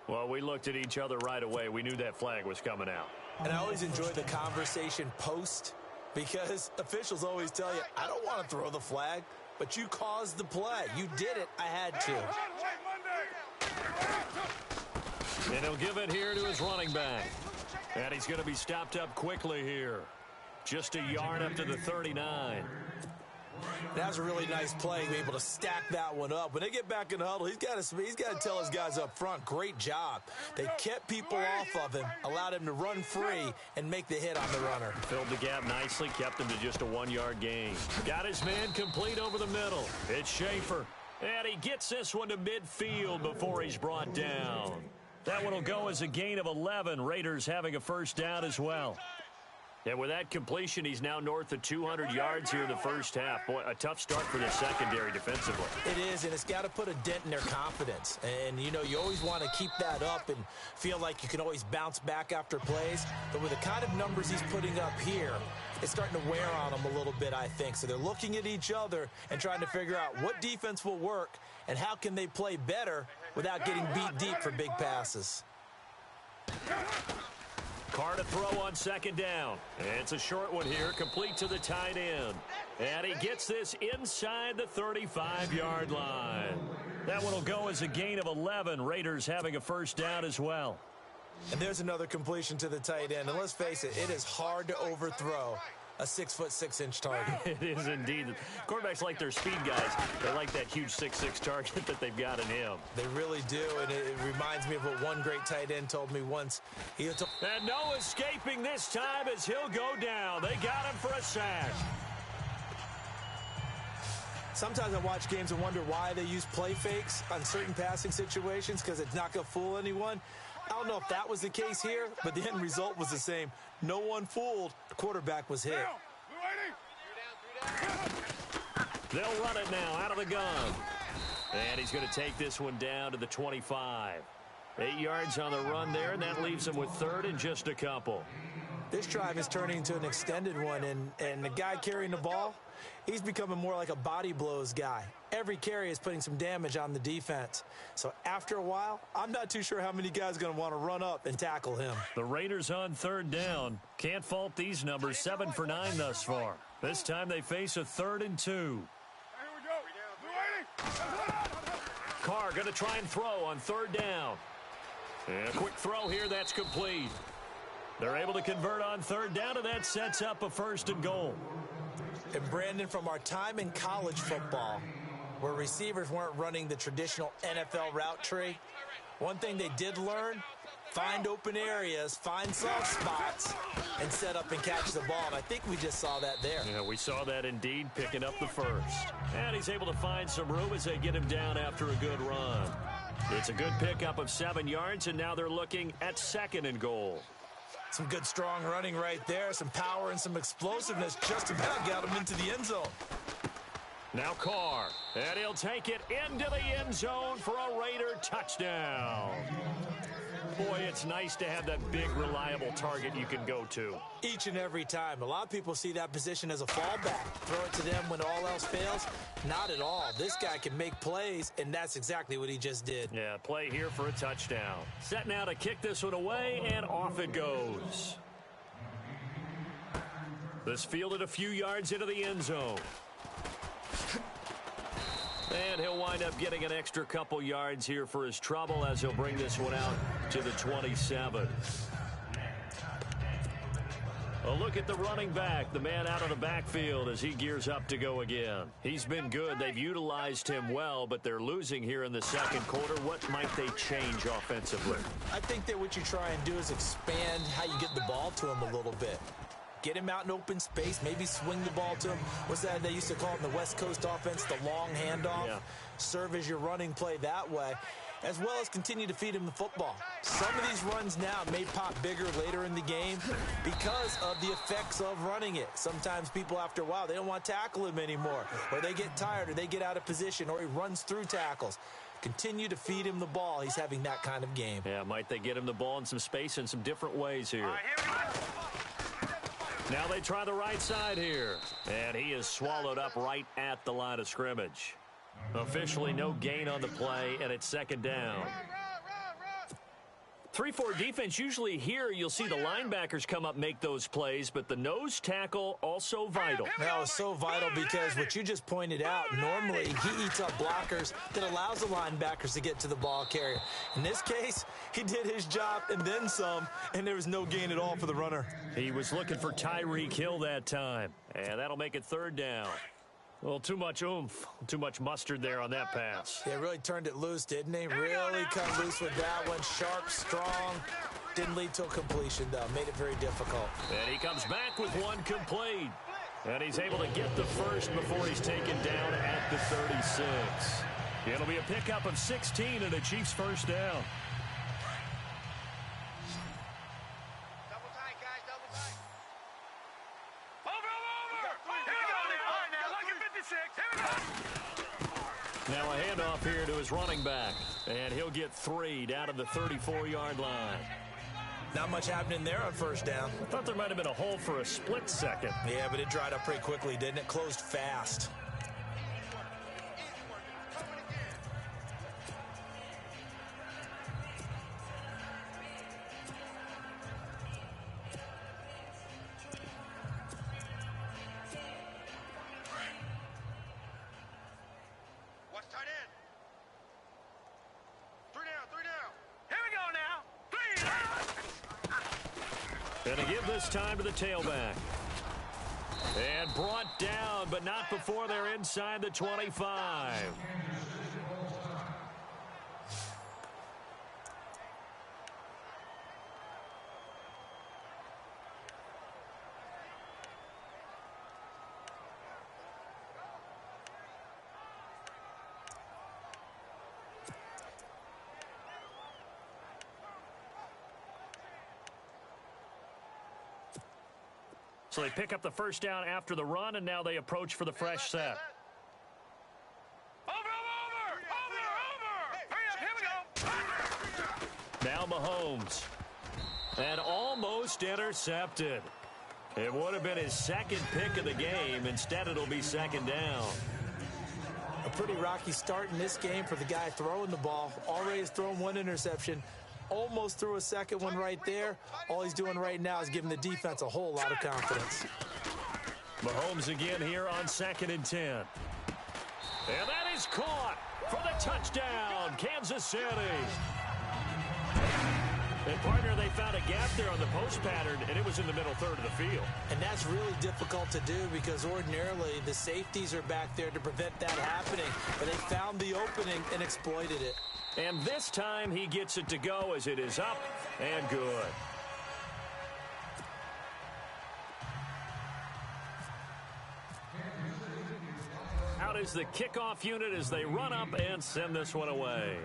Well, we looked at each other right away. We knew that flag was coming out. And I always enjoy the conversation post, because officials always tell you, I don't want to throw the flag, but you caused the play. You did it. I had to. And he'll give it here to his running back. And he's going to be stopped up quickly here. Just a yard up to the 39. That was a really nice play, to be able to stack that one up. When they get back in the huddle, he's got to tell his guys up front, great job. They kept people off of him, allowed him to run free, and make the hit on the runner. Filled the gap nicely, kept him to just a 1-yard gain. Got his man complete over the middle. It's Schaefer. And he gets this one to midfield before he's brought down. That one will go as a gain of 11. Raiders having a first down as well. And with that completion, he's now north of 200 yards here in the first half. Boy, a tough start for the secondary defensively. It is, and it's got to put a dent in their confidence. And, you know, you always want to keep that up and feel like you can always bounce back after plays. But with the kind of numbers he's putting up here, it's starting to wear on them a little bit, I think. So they're looking at each other and trying to figure out what defense will work and how can they play better without getting beat deep for big passes. Carr to throw on second down. It's a short one here, complete to the tight end. And he gets this inside the 35-yard line. That one will go as a gain of 11. Raiders having a first down as well. And there's another completion to the tight end. And let's face it, it is hard to overthrow a 6'6" target. It is indeed. Quarterbacks like their speed guys. They like that huge 6'6" target that they've got in him. They really do, and it reminds me of what one great tight end told me once. And no escaping this time as he'll go down. They got him for a sack. Sometimes I watch games and wonder why they use play fakes on certain passing situations, because it's not going to fool anyone. I don't know if that was the case here, but the end result was the same. No one fooled. The quarterback was hit. They'll run it now out of the gun. And he's going to take this one down to the 25. 8 yards on the run there, and that leaves him with third and just a couple. This drive is turning into an extended one, and the guy carrying the ball, he's becoming more like a body blows guy. Every carry is putting some damage on the defense. So after a while, I'm not too sure how many guys are going to want to run up and tackle him. The Raiders on third down. Can't fault these numbers. 7 for 9 thus far. This time they face a 3rd and 2. Carr going to try and throw on third down. And a quick throw here. That's complete. They're able to convert on third down, and that sets up a 1st and goal. And Brandon, from our time in college football, where receivers weren't running the traditional NFL route tree, one thing they did learn, find open areas, find soft spots, and set up and catch the ball. And I think we just saw that there. Yeah, we saw that indeed, picking up the first. And he's able to find some room as they get him down after a good run. It's a good pickup of 7 yards, and now they're looking at 2nd and goal. Some good, strong running right there. Some power and some explosiveness. Just about got him into the end zone. Now Carr. And he'll take it into the end zone for a Raider touchdown. Boy, it's nice to have that big, reliable target you can go to. Each and every time. A lot of people see that position as a fallback. Throw it to them when all else fails. Not at all. This guy can make plays, and that's exactly what he just did. Yeah, play here for a touchdown. Set now to kick this one away, and off it goes. This fielded a few yards into the end zone. And he'll wind up getting an extra couple yards here for his trouble as he'll bring this one out to the 27. A look at the running back, the man out of the backfield as he gears up to go again. He's been good. They've utilized him well, but they're losing here in the second quarter. What might they change offensively? I think that what you try and do is expand how you get the ball to him a little bit. Get him out in open space, maybe swing the ball to him. What's that they used to call it in the West Coast offense, the long handoff? Yeah. Serve as your running play that way, as well as continue to feed him the football. Some of these runs now may pop bigger later in the game because of the effects of running it. Sometimes people, after a while, they don't want to tackle him anymore, or they get tired, or they get out of position, or he runs through tackles. Continue to feed him the ball. He's having that kind of game. Yeah, might they get him the ball in some space in some different ways here. All right, here we go. Now they try the right side here. And he is swallowed up right at the line of scrimmage. Officially no gain on the play, and it's second down. 3-4 defense, usually here you'll see the linebackers come up make those plays, but the nose tackle also vital. That was so vital because what you just pointed out, normally he eats up blockers that allows the linebackers to get to the ball carrier. In this case, he did his job and then some, and there was no gain at all for the runner. He was looking for Tyreek Hill that time, and that'll make it third down. Well, too much oomph, too much mustard there on that pass. Yeah, really turned it loose, didn't he? Really cut loose with that one. Sharp, strong. Didn't lead to a completion, though. Made it very difficult. And he comes back with one complete. And he's able to get the first before he's taken down at the 36. It'll be a pickup of 16 and a Chiefs first down. Double tight, guys, double tight. Now a handoff here to his running back. And he'll get 3 down to the 34-yard line. Not much happening there on first down. I thought there might have been a hole for a split second. Yeah, but it dried up pretty quickly, didn't it? Closed fast. And to give this time to the tailback. And brought down, but not before they're inside the 25. So they pick up the first down after the run, and now they approach for the fresh set. Over! Hurry up, here we go. Now Mahomes. And almost intercepted. It would have been his second pick of the game. Instead, it'll be second down. A pretty rocky start in this game for the guy throwing the ball. Already has thrown one interception. Almost threw a second one right there. All he's doing right now is giving the defense a whole lot of confidence. Mahomes again here on 2nd and 10. And that is caught for the touchdown, Kansas City. And, partner, they found a gap there on the post pattern, and it was in the middle third of the field. And that's really difficult to do because ordinarily the safeties are back there to prevent that happening. But they found the opening and exploited it. And this time he gets it to go as it is up and good. Out is the kickoff unit as they run up and send this one away.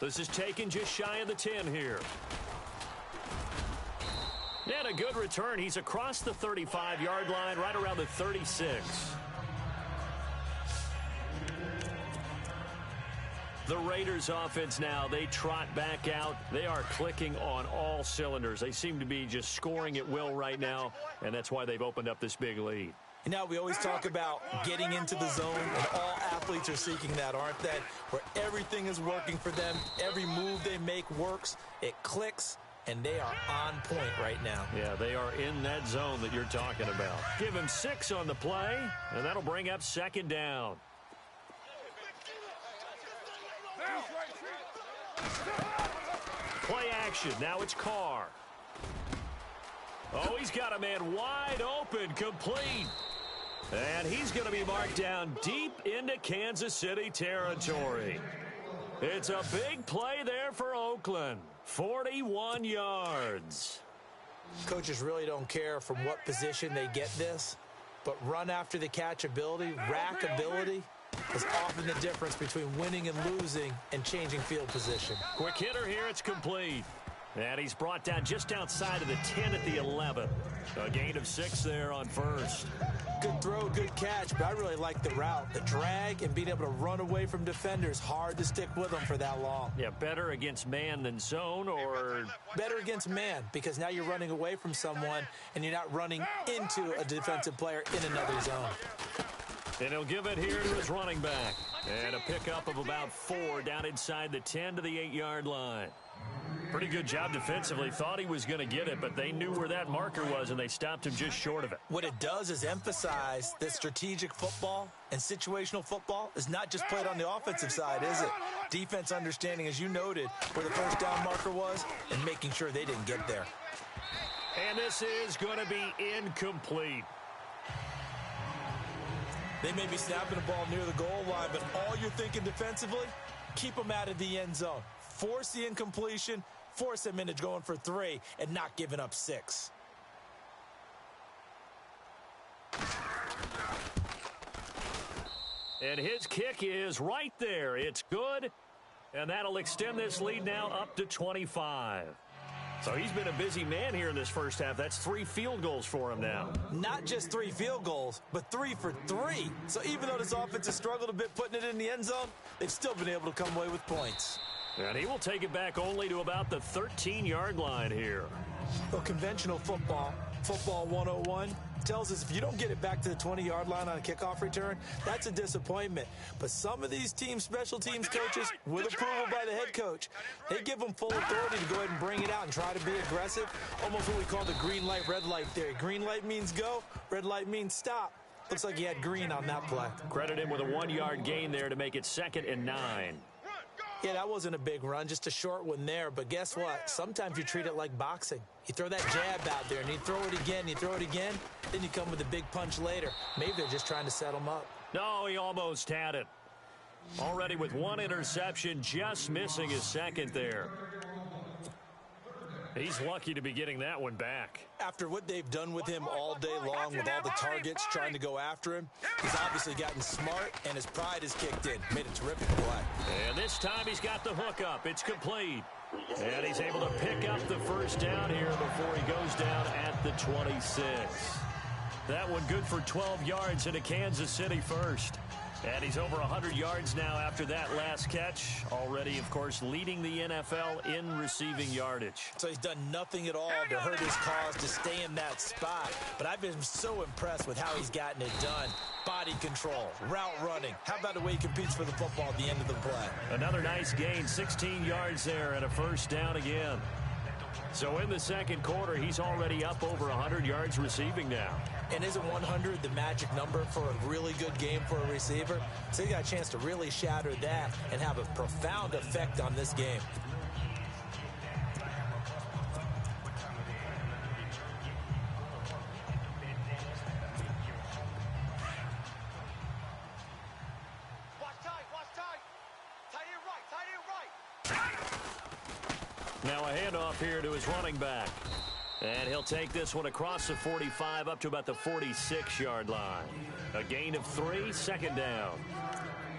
This is taken just shy of the 10 here. And a good return. He's across the 35-yard line, right around the 36. The Raiders offense now, they trot back out. They are clicking on all cylinders. They seem to be just scoring at will right now, and that's why they've opened up this big lead. You know, we always talk about getting into the zone, and all athletes are seeking that, aren't they? Where everything is working for them. Every move they make works. It clicks, and they are on point right now. Yeah, they are in that zone that you're talking about. Give him 6 on the play, and that'll bring up second down. Play action. Now it's Carr. Oh, he's got a man wide open, complete. And he's going to be marked down deep into Kansas City territory. It's a big play there for Oakland. 41 yards. Coaches really don't care from what position they get this, but run after the catch ability, rack ability, is often the difference between winning and losing and changing field position. Quick hitter here, it's complete. And he's brought down just outside of the 10 at the 11. A gain of 6 there on first. Good throw, good catch, but I really like the route. The drag and being able to run away from defenders. Hard to stick with them for that long. Yeah, better against man than zone, or better against man, because now you're running away from someone and you're not running into a defensive player in another zone. And he'll give it here to his running back. And a pickup of about 4 down inside the 10 to the 8-yard line. Pretty good job defensively. Thought he was going to get it, but they knew where that marker was, and they stopped him just short of it. What it does is emphasize that strategic football and situational football is not just played on the offensive side, is it? Defense understanding, as you noted, where the first down marker was and making sure they didn't get there. And this is going to be incomplete. They may be snapping the ball near the goal line, but all you're thinking defensively, keep them out of the end zone. Force the incompletion, force them into going for 3, and not giving up 6. And his kick is right there. It's good, and that'll extend this lead now up to 25. So he's been a busy man here in this first half. That's 3 field goals for him now. Not just 3 field goals, but 3 for 3. So even though this offense has struggled a bit putting it in the end zone, they've still been able to come away with points. And he will take it back only to about the 13-yard line here. Well, conventional football 101, tells us if you don't get it back to the 20-yard line on a kickoff return, that's a disappointment. But some of these teams, special teams coaches, with approval by the head coach, they give them full authority to go ahead and bring it out and try to be aggressive. Almost what we call the green light, red light theory. Green light means go, red light means stop. Looks like he had green on that play. Credit him with a 1-yard gain there to make it 2nd and 9. Yeah, that wasn't a big run, just a short one there. But guess what? Sometimes you treat it like boxing. You throw that jab out there, and you throw it again, then you come with a big punch later. Maybe they're just trying to set him up. No, he almost had it. Already with 1 interception, just missing his 2nd there. He's lucky to be getting that one back. After what they've done with him all day long, with all the targets trying to go after him, he's obviously gotten smart, and his pride has kicked in. Made a terrific play. And this time he's got the hook up. It's complete. And he's able to pick up the first down here before he goes down at the 26. That one good for 12 yards into Kansas City first. And he's over 100 yards now after that last catch. Already, of course, leading the NFL in receiving yardage. So he's done nothing at all to hurt his cause to stay in that spot. But I've been so impressed with how he's gotten it done. Body control, route running. How about the way he competes for the football at the end of the play? Another nice gain, 16 yards there and a first down again. So in the second quarter, he's already up over 100 yards receiving now. And isn't 100 the magic number for a really good game for a receiver? So he got a chance to really shatter that and have a profound effect on this game. Now a handoff here to his running back. And he'll take this one across the 45 up to about the 46-yard line. A gain of 3, 2nd down.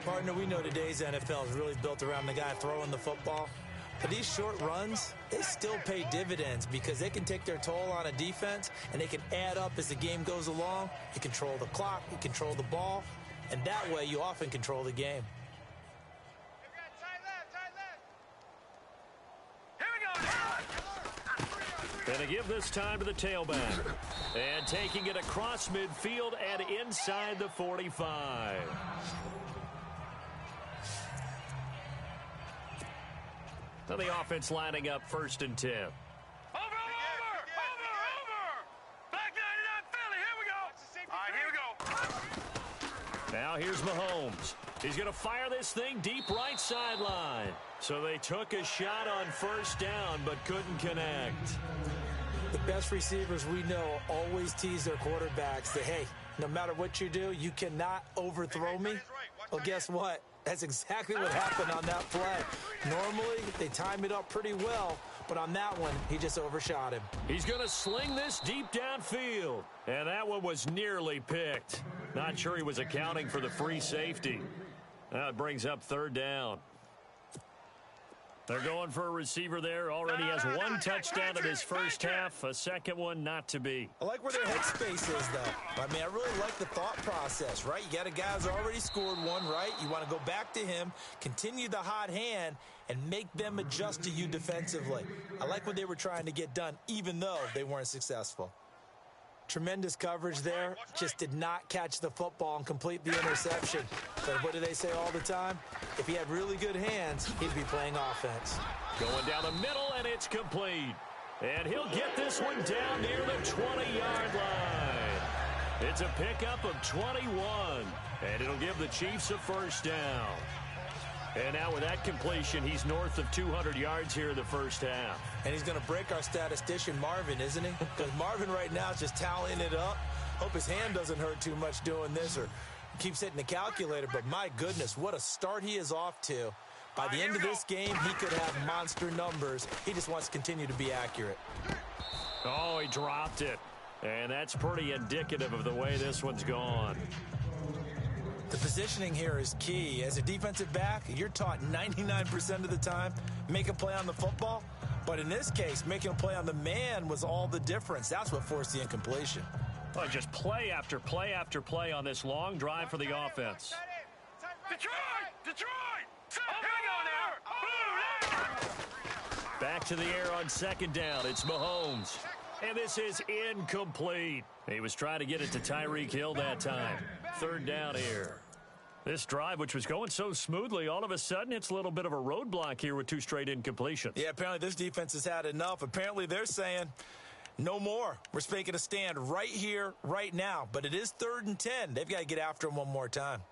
Partner, we know today's NFL is really built around the guy throwing the football. But these short runs, they still pay dividends because they can take their toll on a defense and they can add up as the game goes along. You control the clock, you control the ball, and that way you often control the game. And to give this time to the tailback. And taking it across midfield and inside the 45. So the offense lining up 1st and 10. Over! Black 99 Philly, here we go! All right, here we go. Now here's Mahomes. He's going to fire this thing deep right sideline. So they took a shot on first down but couldn't connect. The best receivers we know always tease their quarterbacks that, hey, no matter what you do, you cannot overthrow me. Well, guess what? That's exactly what happened on that play. Normally, they time it up pretty well, but on that one, he just overshot him. He's going to sling this deep downfield. And that one was nearly picked. Not sure he was accounting for the free safety. Now it brings up 3rd down. They're going for a receiver there. Already has one touchdown in his first half. A second one not to be. I like where their headspace is, though. I mean, I really like the thought process, right? You got a guy who's already scored one, right? You want to go back to him, continue the hot hand, and make them adjust to you defensively. I like what they were trying to get done, even though they weren't successful. Tremendous coverage there. Just did not catch the football and complete the interception. But what do they say all the time? If he had really good hands, he'd be playing offense. Going down the middle, and it's complete. And he'll get this one down near the 20-yard line. It's a pickup of 21, and it'll give the Chiefs a first down. And now with that completion, he's north of 200 yards here in the first half. And he's going to break our statistician, Marvin, isn't he? Because Marvin right now is just tallying it up. Hope his hand doesn't hurt too much doing this or keeps hitting the calculator. But my goodness, what a start he is off to. By the end of this game, he could have monster numbers. He just wants to continue to be accurate. Oh, he dropped it. And that's pretty indicative of the way this one's gone. The positioning here is key. As a defensive back, you're taught 99% of the time, make a play on the football. But in this case, making a play on the man was all the difference. That's what forced the incompletion. Well, just play after play after play on this long drive for the offense. Detroit! Here we go now! Back to the air on second down. It's Mahomes. And this is incomplete. He was trying to get it to Tyreek Hill that time. Third down here. This drive, which was going so smoothly, all of a sudden it's a little bit of a roadblock here with two straight incompletions. Yeah, apparently this defense has had enough. Apparently they're saying no more. We're making a stand right here, right now. But it is 3rd and 10. They've got to get after him one more time.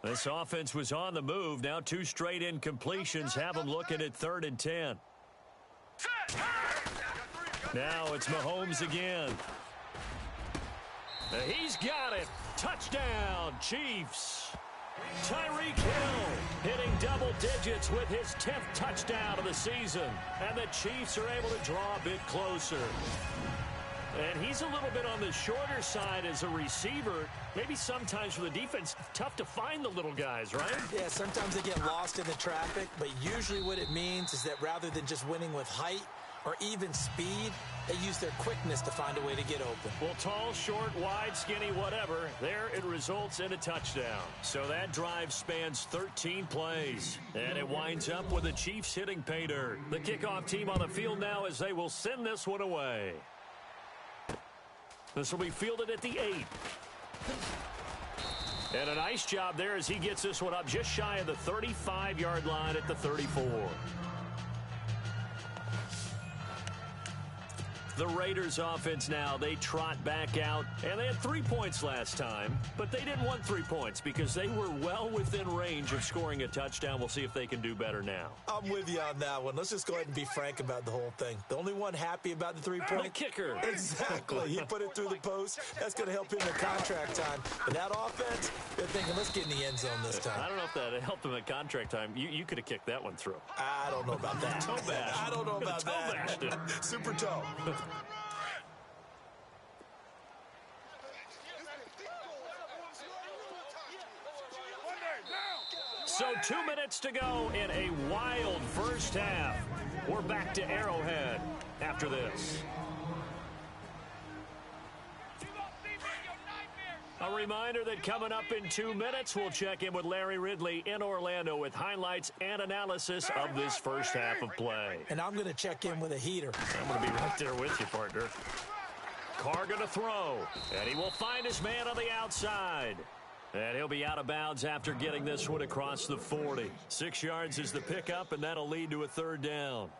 This offense was on the move. Now two straight incompletions have them looking at 3rd and 10. Now it's Mahomes again. He's got it. Touchdown, Chiefs. Tyreek Hill hitting double digits with his 10th touchdown of the season. And the Chiefs are able to draw a bit closer. And he's a little bit on the shorter side as a receiver. Maybe sometimes for the defense, tough to find the little guys, right? Yeah, sometimes they get lost in the traffic, but usually what it means is that rather than just winning with height or even speed, they use their quickness to find a way to get open. Well, tall, short, wide, skinny, whatever, there it results in a touchdown. So that drive spans 13 plays, and it winds up with the Chiefs hitting pay dirt. The kickoff team on the field now as they will send this one away. This will be fielded at the 8. And a nice job there as he gets this one up just shy of the 35-yard line at the 34. The Raiders offense now, they trot back out, and they had 3 points last time, but they didn't want 3 points because they were well within range of scoring a touchdown. We'll see if they can do better now. I'm with you on that one. Let's just go ahead and be frank about the whole thing. The only one happy about the 3-point the kicker. Exactly. He put it through the post. That's going to help him in the contract time. But that offense, they're thinking, let's get in the end zone this time. I don't know if that helped him at contract time. You could have kicked that one through. I don't know about that. Toe bash. I don't know about toe that. Bashed it. Super toe. So 2 minutes to go in a wild first half. We're back to Arrowhead after this. A reminder that coming up in 2 minutes, we'll check in with Larry Ridley in Orlando with highlights and analysis of this first half of play. And I'm going to check in with a heater. I'm going to be right there with you, partner. Carr going to throw, and he will find his man on the outside. And he'll be out of bounds after getting this one across the 40. 6 yards is the pickup, and that'll lead to a third down.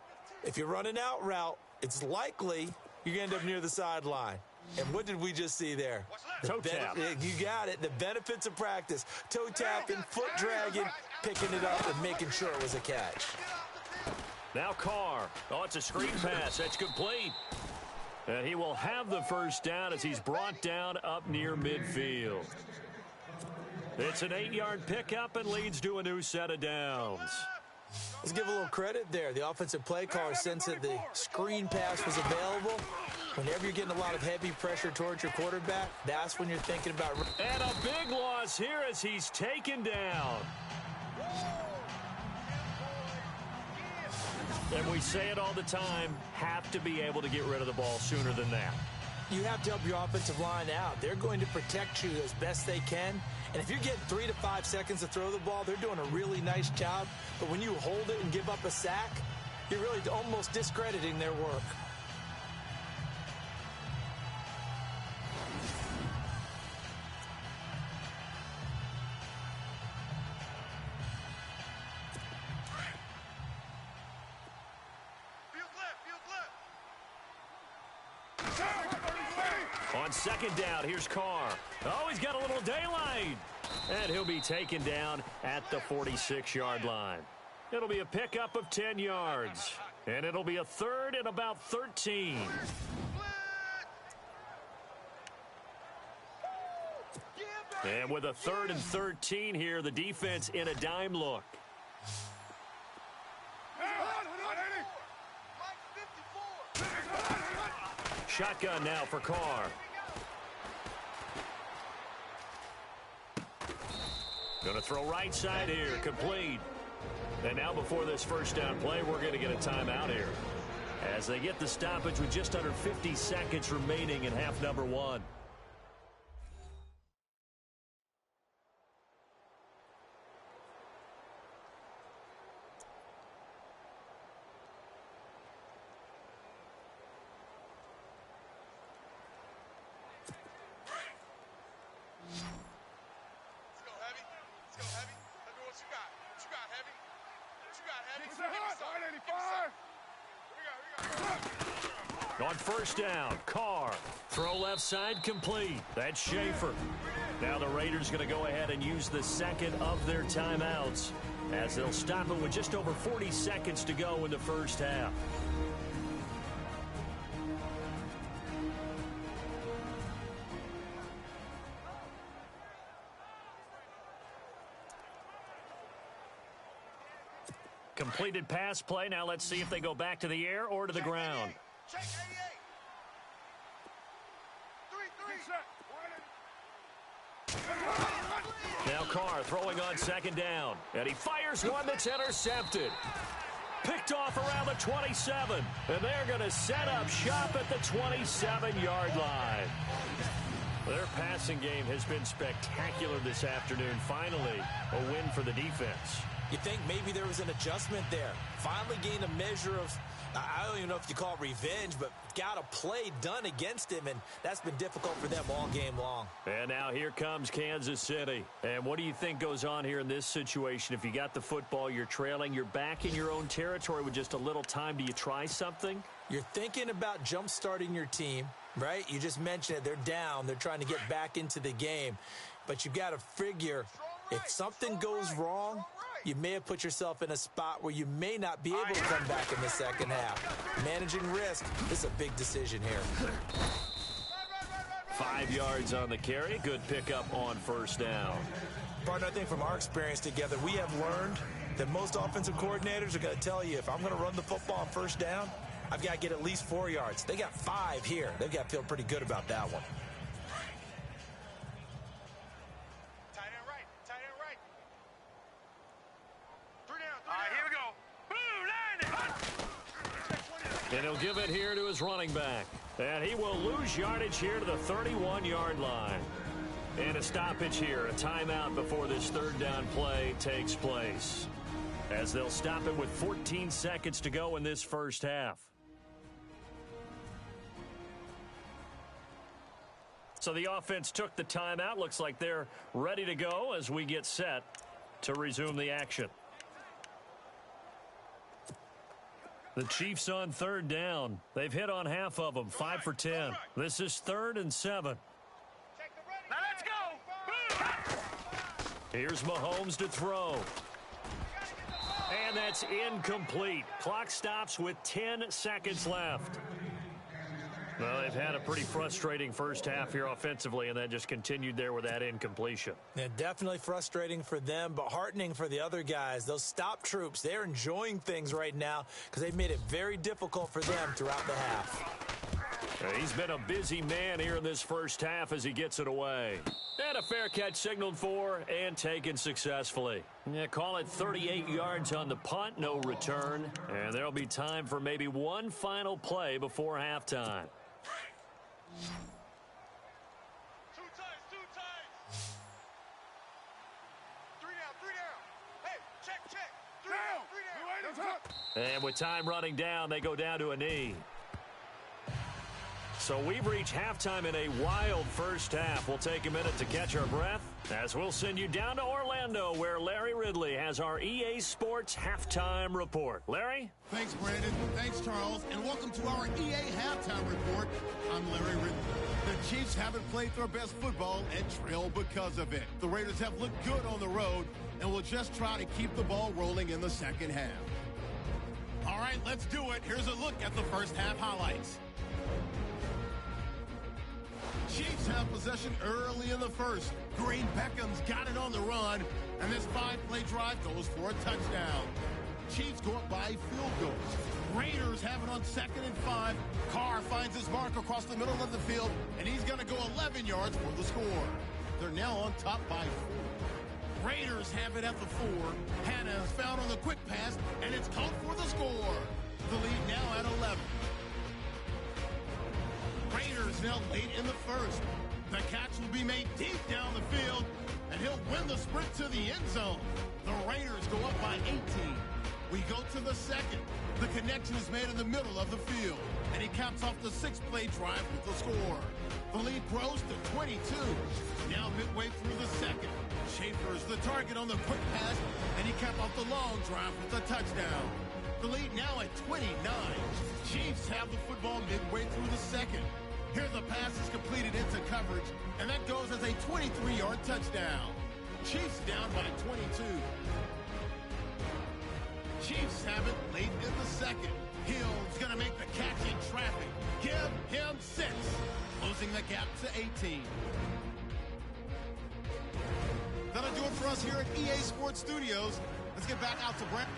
If you're running out route, it's likely you're going to end up near the sideline. And what did we just see there? Toe tap. You got it. The benefits of practice. Toe tapping, foot dragging, picking it up, and making sure it was a catch. Now Carr. Oh, it's a screen pass. That's complete. And he will have the first down as he's brought down up near midfield. It's an 8-yard pickup and leads to a new set of downs. Let's give a little credit there. The offensive play caller sensed that the screen pass was available. Whenever you're getting a lot of heavy pressure towards your quarterback, that's when you're thinking about... And a big loss here as he's taken down. And we say it all the time, have to be able to get rid of the ball sooner than that. You have to help your offensive line out. They're going to protect you as best they can. And if you're getting 3 to 5 seconds to throw the ball, they're doing a really nice job. But when you hold it and give up a sack, you're really almost discrediting their work. On second down, here's Carr. Oh, he's got a little daylight. And he'll be taken down at the 46-yard line. It'll be a pickup of 10 yards. And it'll be a third and about 13. And with a third and 13 here, the defense in a dime look. Shotgun now for Carr. Going to throw right side here, complete. And now before this first down play, we're going to get a timeout here. As they get the stoppage with just under 50 seconds remaining in half number one. On first down, Carr. Throw left side complete. That's Schaefer. Now the Raiders going to go ahead and use the second of their timeouts as they'll stop it with just over 40 seconds to go in the first half. Completed pass play. Now let's see if they go back to the air or to the ground. Check 88. Now Carr throwing on second down. And he fires one that's intercepted. Picked off around the 27. And they're going to set up shop at the 27-yard line. Their passing game has been spectacular this afternoon. Finally, a win for the defense. You think maybe there was an adjustment there. Finally gained a measure of, I don't even know if you call it revenge, but got a play done against him, and that's been difficult for them all game long. And now here comes Kansas City. And what do you think goes on here in this situation? If you got the football, you're trailing, you're back in your own territory with just a little time. Do you try something? You're thinking about jump-starting your team, right? You just mentioned it. They're down. They're trying to get back into the game. But you've got to figure if something goes wrong, you may have put yourself in a spot where you may not be able to come back in the second half. Managing risk, this is a big decision here. 5 yards on the carry. Good pickup on first down. Partner, I think from our experience together, we have learned that most offensive coordinators are going to tell you, if I'm going to run the football on first down, I've got to get at least 4 yards. They got 5 here. They've got to feel pretty good about that one. And he'll give it here to his running back. And he will lose yardage here to the 31-yard line. And a stoppage here, a timeout before this third down play takes place. As they'll stop it with 14 seconds to go in this first half. So the offense took the timeout. Looks like they're ready to go as we get set to resume the action. The Chiefs on third down. They've hit on half of them, 5 for 10. This is 3rd and 7. Now let's go. Here's Mahomes to throw. And that's incomplete. Clock stops with 10 seconds left. Well, they've had a pretty frustrating first half here offensively, and that just continued there with that incompletion. Yeah, definitely frustrating for them, but heartening for the other guys. Those stop troops, they're enjoying things right now because they've made it very difficult for them throughout the half. He's been a busy man here in this first half as he gets it away. And a fair catch signaled for and taken successfully. Yeah, call it 38 yards on the punt, no return. And there'll be time for maybe one final play before halftime. Two times. 3 down. Hey, check. 3 down. And with time running down, they go down to a knee. So we've reached halftime in a wild first half. We'll take a minute to catch our breath as we'll send you down to Orlando where Larry Ridley has our EA Sports Halftime Report. Larry? Thanks, Brandon. Thanks, Charles. And welcome to our EA Halftime Report. I'm Larry Ridley. The Chiefs haven't played their best football and trail because of it. The Raiders have looked good on the road and will just try to keep the ball rolling in the second half. All right, let's do it. Here's a look at the first half highlights. Chiefs have possession early in the first. Green Beckham's got it on the run, and this 5-play drive goes for a touchdown. Chiefs go up by field goals. Raiders have it on 2nd and 5. Carr finds his mark across the middle of the field, and he's going to go 11 yards for the score. They're now on top by 4. Raiders have it at the 4. Hannah is found on the quick pass, and it's caught for the score. The lead now at 11. Raiders now late in the first. The catch will be made deep down the field, and he'll win the sprint to the end zone. The Raiders go up by 18. We go to the second. The connection is made in the middle of the field, and he caps off the 6-play drive with the score. The lead grows to 22. Now midway through the second. Schaefer's the target on the quick pass, and he caps off the long drive with a touchdown. The lead now at 29. Chiefs have the football midway through the second. Here the pass is completed into coverage, and that goes as a 23-yard touchdown. Chiefs down by 22. Chiefs have it late in the second. Hill's going to make the catch in traffic. Give him 6. Closing the gap to 18. That'll do it for us here at EA Sports Studios. Let's get back out to Brent.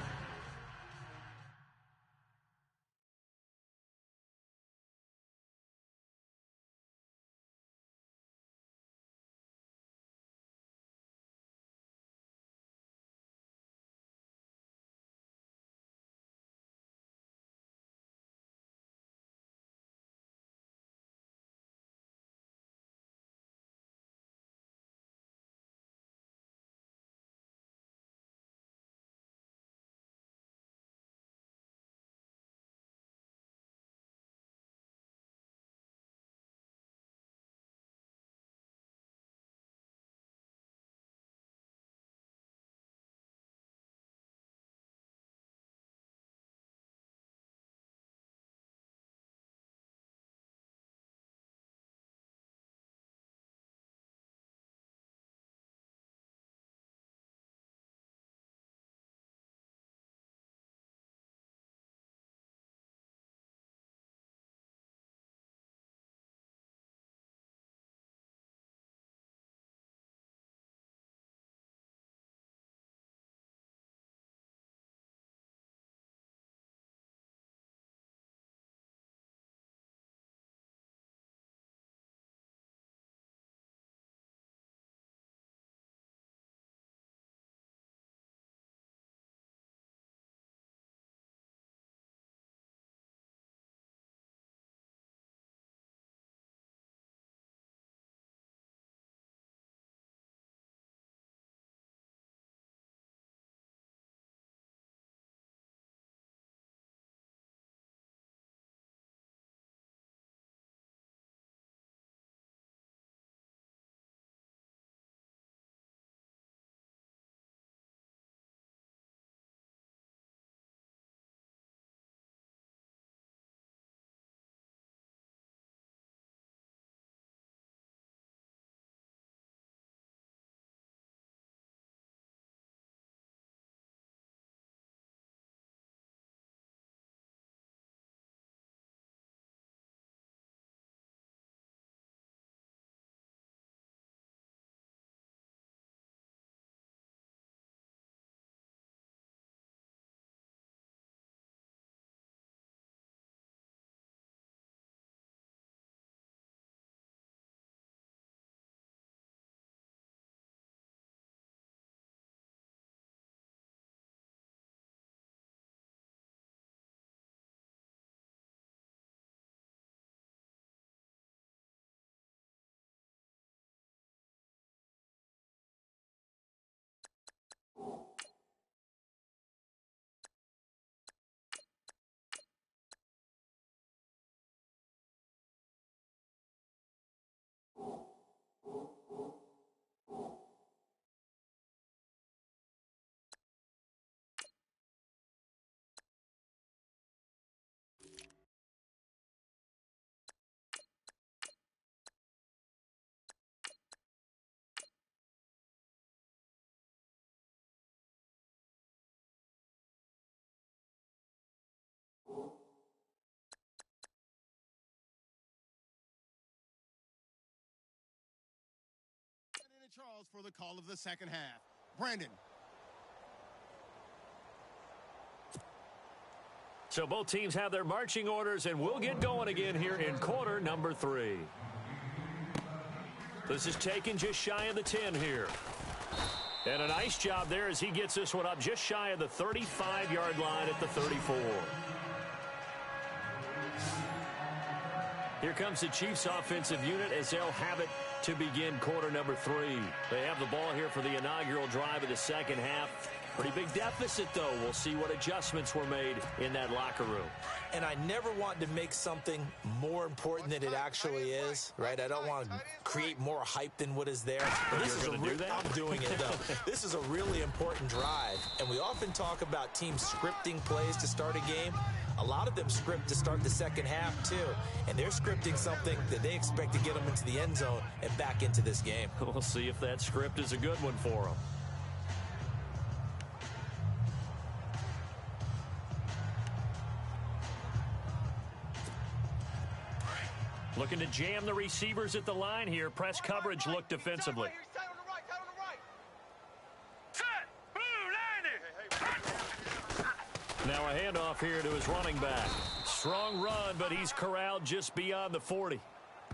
Charles for the call of the second half. Brandon. So both teams have their marching orders, and we'll get going again here in quarter number 3. This is taken just shy of the 10 here. And a nice job there as he gets this one up just shy of the 35-yard line at the 34. Here comes the Chiefs offensive unit as they'll have it to begin quarter number 3. They have the ball here for the inaugural drive of the second half. Pretty big deficit, though. We'll see what adjustments were made in that locker room. And I never want to make something more important than it actually is, right? I don't want to create more hype than what is there. This is do that? I'm doing it, though. This is a really important drive, and we often talk about teams scripting plays to start a game. A lot of them script to start the second half, too, and they're scripting something that they expect to get them into the end zone and back into this game. We'll see if that script is a good one for them. Looking to jam the receivers at the line here. Press coverage look defensively. Now a handoff here to his running back. Strong run, but he's corralled just beyond the 40.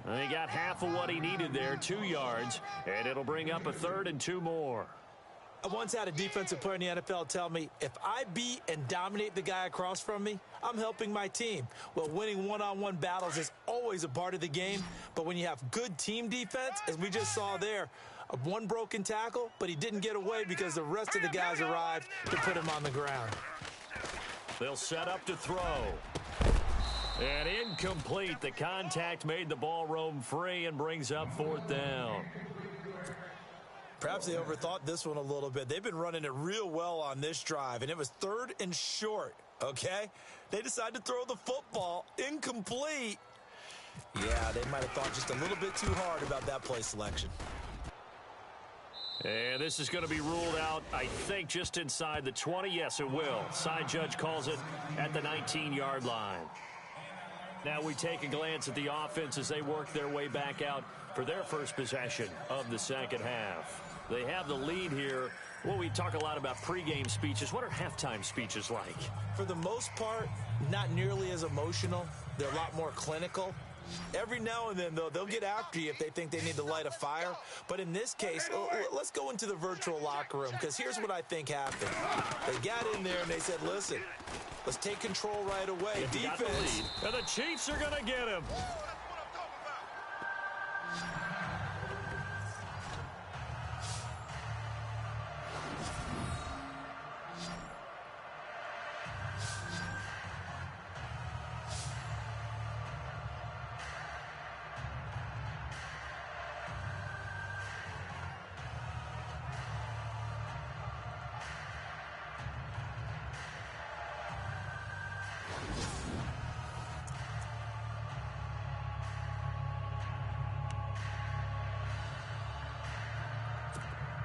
He got half of what he needed there, 2 yards, and it'll bring up a 3rd and 2 more. I once had a defensive player in the NFL tell me, if I beat and dominate the guy across from me, I'm helping my team. Well, winning one-on-one battles is always a part of the game, but when you have good team defense, as we just saw there, one broken tackle, but he didn't get away because the rest of the guys arrived to put him on the ground. They'll set up to throw. And incomplete. The contact made the ball roam free and brings up 4th down. Perhaps they overthought this one a little bit. They've been running it real well on this drive, and it was 3rd and short, okay? They decided to throw the football incomplete. Yeah, they might have thought just a little bit too hard about that play selection. And this is going to be ruled out, I think, just inside the 20. Yes, it will. Side judge calls it at the 19-yard line. Now we take a glance at the offense as they work their way back out for their first possession of the second half. They have the lead here. Well, we talk a lot about pregame speeches. What are halftime speeches like? For the most part, not nearly as emotional. They're a lot more clinical. Every now and then, though, they'll get after you if they think they need to light a fire. But in this case, let's go into the virtual locker room, because here's what I think happened. They got in there and they said, listen, let's take control right away. Defense. And the Chiefs are going to get him.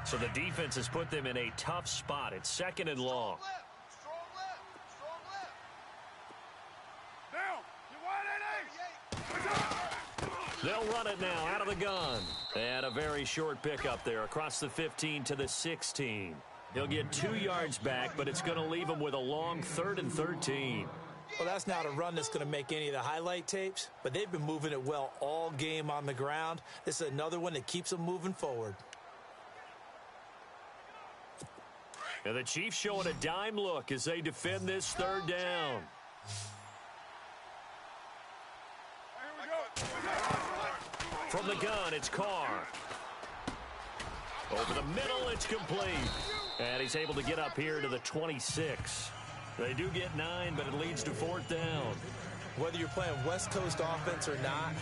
So the defense has put them in a tough spot. It's 2nd and long. Strong left. Down. You want it? They'll run it now out of the gun. And a very short pickup there across the 15 to the 16. He'll get 2 yards back, but it's going to leave him with a long 3rd and 13. Well, that's not a run that's going to make any of the highlight tapes, but they've been moving it well all game on the ground. This is another one that keeps them moving forward. And the Chiefs showing a dime look as they defend this 3rd down. From the gun, it's Carr. Over the middle, it's complete. And he's able to get up here to the 26. They do get 9, but it leads to 4th down. Whether you're playing West Coast offense or not,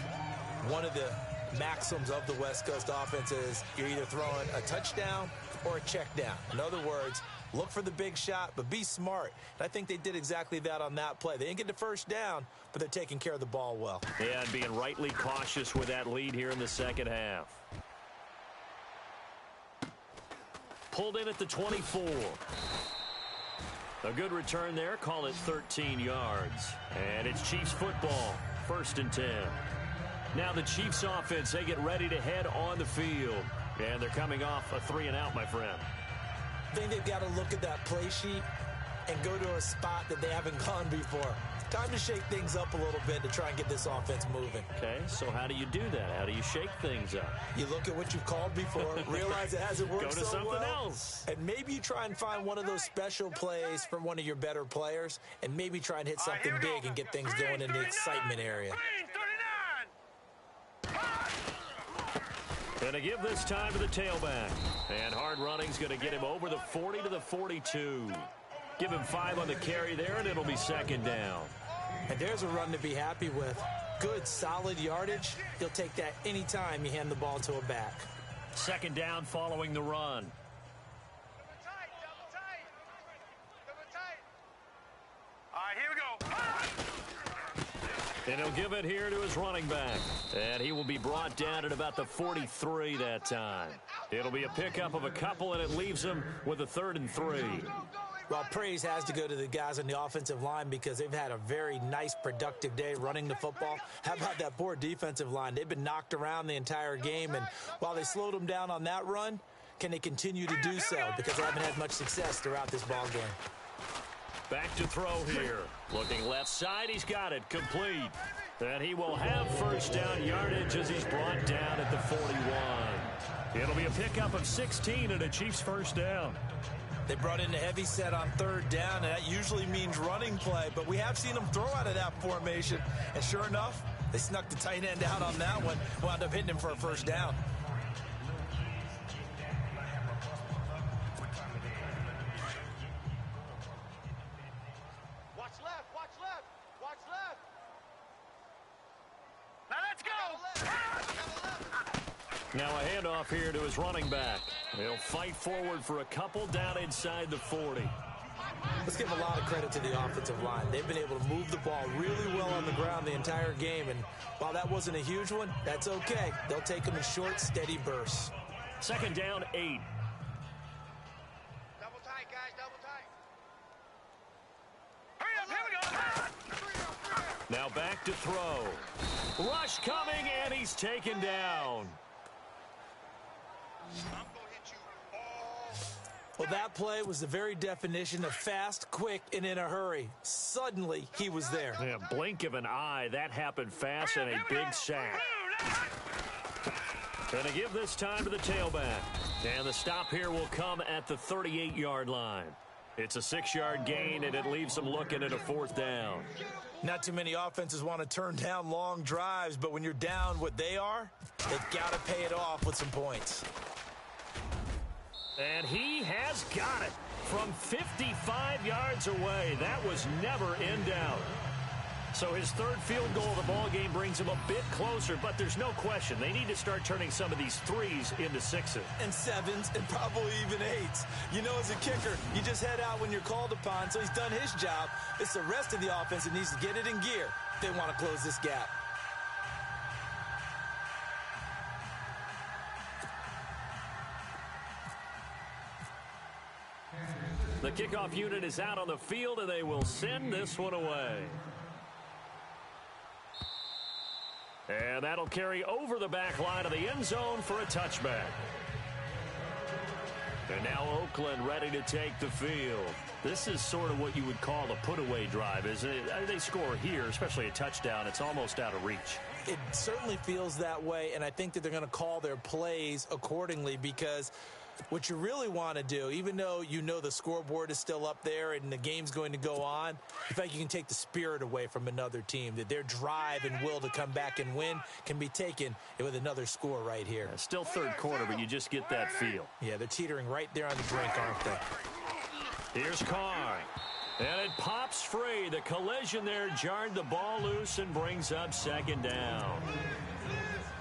one of the maxims of the West Coast offense is you're either throwing a touchdown or a check down. In other words, look for the big shot, but be smart. And I think they did exactly that on that play. They didn't get the first down, but they're taking care of the ball well. Yeah, and being rightly cautious with that lead here in the second half. Pulled in at the 24. A good return there. Call it 13 yards. And it's Chiefs football. 1st and 10. Now the Chiefs offense, they get ready to head on the field. And they're coming off a 3-and-out, my friend. I think they've got to look at that play sheet and go to a spot that they haven't gone before. Time to shake things up a little bit to try and get this offense moving. Okay, so how do you do that? How do you shake things up? You look at what you've called before, realize it hasn't worked so well. Go to something else. And maybe you try and find one of those special plays from one of your better players, and maybe try and hit something big and get things going in the excitement area. Going to give this time to the tailback. And hard running's going to get him over the 40 to the 42. Give him 5 on the carry there, and it'll be second down. And there's a run to be happy with. Good, solid yardage. He'll take that anytime you hand the ball to a back. Second down following the run. All right, here we go. And he'll give it here to his running back. And he will be brought down at about the 43 that time. It'll be a pickup of a couple, and it leaves him with a 3rd and 3. Well, praise has to go to the guys on the offensive line because they've had a very nice, productive day running the football. How about that poor defensive line? They've been knocked around the entire game, and while they slowed them down on that run, can they continue to do so? Because they haven't had much success throughout this ball game. Back to throw here. Looking left side, he's got it complete. And he will have first down yardage as he's brought down at the 41. It'll be a pickup of 16 and a Chiefs first down. They brought in a heavy set on 3rd down, and that usually means running play, but we have seen them throw out of that formation. And sure enough, they snuck the tight end out on that one, wound up hitting him for a first down. Watch left, watch left, watch left. Now let's go. Now a handoff here to his running back. He'll fight forward for a couple down inside the 40. Let's give a lot of credit to the offensive line. They've been able to move the ball really well on the ground the entire game, and while that wasn't a huge one, that's okay. They'll take them in short, steady bursts. Second down, 8. Double tight, guys, double tight. Hurry up, here we go. Now back to throw. Rush coming, and he's taken down. I'm gonna hit you all. Well, that play was the very definition of fast, quick, and in a hurry. Suddenly, he was there. Yeah, blink of an eye, that happened fast, and a big sack. Going to give this time to the tailback. And the stop here will come at the 38-yard line. It's a 6-yard gain, and it leaves them looking at a 4th down. Not too many offenses want to turn down long drives, but when you're down what they are, they've got to pay it off with some points. And he has got it from 55 yards away. That was never in doubt. So his 3rd field goal of the ball game brings him a bit closer, but there's no question. They need to start turning some of these 3s into 6s. And 7s, and probably even 8s. You know, as a kicker, you just head out when you're called upon, so he's done his job. It's the rest of the offense that needs to get it in gear if they want to close this gap. The kickoff unit is out on the field, and they will send this one away. And that'll carry over the back line of the end zone for a touchback. And now Oakland ready to take the field. This is sort of what you would call a put-away drive, isn't it? They score here, especially a touchdown. It's almost out of reach. It certainly feels that way, and I think that they're going to call their plays accordingly because what you really want to do, even though you know the scoreboard is still up there and the game's going to go on, in fact, you can take the spirit away from another team, that their drive and will to come back and win can be taken with another score right here. Yeah, still 3rd quarter, but you just get that feel. Yeah, they're teetering right there on the brink, aren't they? Here's Carr. And it pops free. The collision there jarred the ball loose and brings up 2nd down.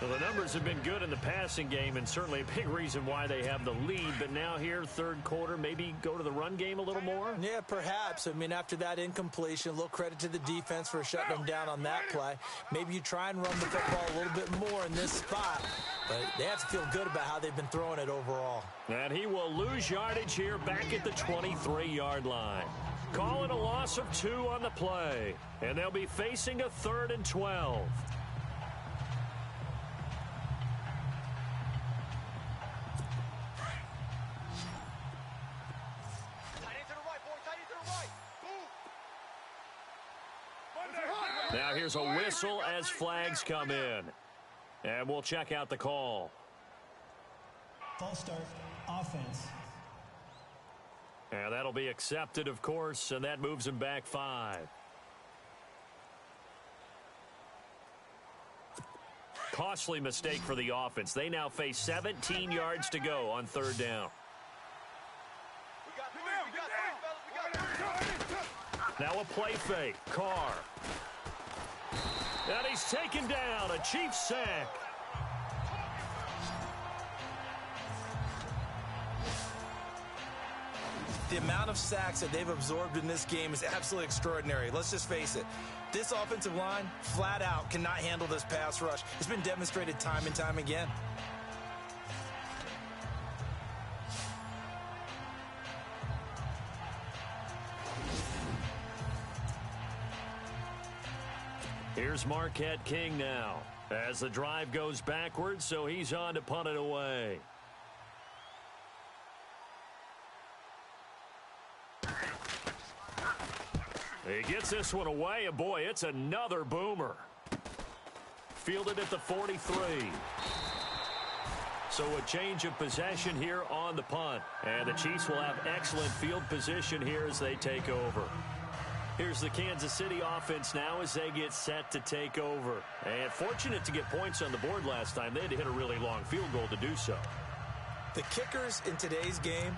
Well, the numbers have been good in the passing game and certainly a big reason why they have the lead. But now here, 3rd quarter, maybe go to the run game a little more? Yeah, perhaps. I mean, after that incompletion, a little credit to the defense for shutting them down on that play. Maybe you try and run the football a little bit more in this spot. But they have to feel good about how they've been throwing it overall. And he will lose yardage here back at the 23-yard line. Call it a loss of 2 on the play. And they'll be facing a 3rd and 12. Now here's a whistle as flags come in. And we'll check out the call. False start, offense. And that'll be accepted, of course, and that moves him back 5. Costly mistake for the offense. They now face 17 yards to go on 3rd down. Now a play fake. Carr. And he's taken down. A Chiefs sack. The amount of sacks that they've absorbed in this game is absolutely extraordinary. Let's just face it. This offensive line, flat out, cannot handle this pass rush. It's been demonstrated time and time again. Here's Marquette King now as the drive goes backwards, so he's on to punt it away. He gets this one away, and boy, it's another boomer. Fielded at the 43. So a change of possession here on the punt. And the Chiefs will have excellent field position here as they take over. Here's the Kansas City offense now as they get set to take over. And fortunate to get points on the board last time. They had to hit a really long field goal to do so. The kickers in today's game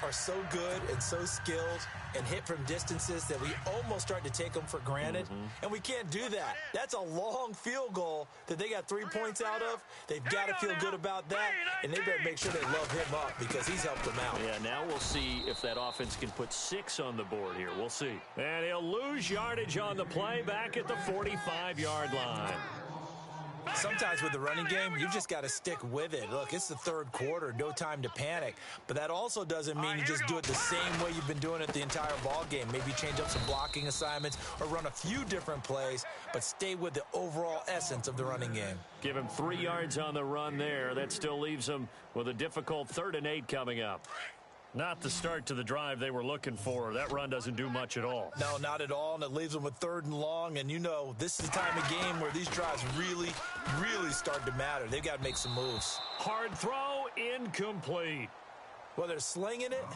are so good and so skilled and hit from distances that we almost start to take them for granted. And we can't do that. That's a long field goal that they got 3 points out of. They've got to feel good about that, and they better make sure they love him up because he's helped them out. Yeah, now we'll see if that offense can put 6 on the board here. We'll see. And he'll lose yardage on the play back at the 45-yard line. Sometimes with the running game, you've just got to stick with it. Look, it's the 3rd quarter, no time to panic. But that also doesn't mean you just do it the same way you've been doing it the entire ball game. Maybe change up some blocking assignments or run a few different plays, but stay with the overall essence of the running game. Give him 3 yards on the run there. That still leaves him with a difficult 3rd and 8 coming up. Not the start to the drive they were looking for. That run doesn't do much at all. No, not at all, and it leaves them with 3rd and long. And, you know, this is the time of game where these drives really, really start to matter. They've got to make some moves. Hard throw, incomplete. Well, they're slinging it,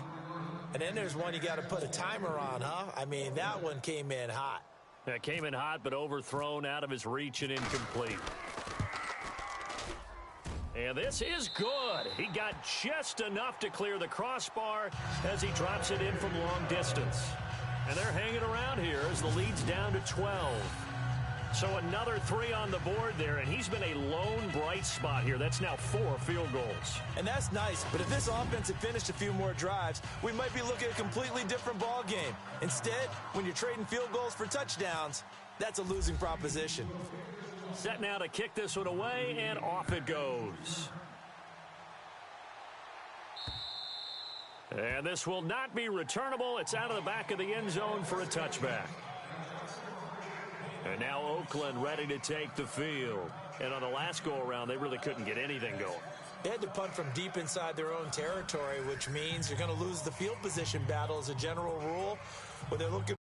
and then there's one you got to put a timer on, huh? I mean, that one came in hot. That came in hot, but overthrown out of his reach and incomplete. And this is good. He got just enough to clear the crossbar as he drops it in from long distance. And they're hanging around here as the lead's down to 12. So another 3 on the board there, and he's been a lone bright spot here. That's now 4 field goals. And that's nice, but if this offense had finished a few more drives, we might be looking at a completely different ball game. Instead, when you're trading field goals for touchdowns, that's a losing proposition. Set now to kick this one away, and off it goes. And this will not be returnable. It's out of the back of the end zone for a touchback. And now Oakland ready to take the field. And on the last go-around, they really couldn't get anything going. They had to punt from deep inside their own territory, which means you're going to lose the field position battle as a general rule when they're looking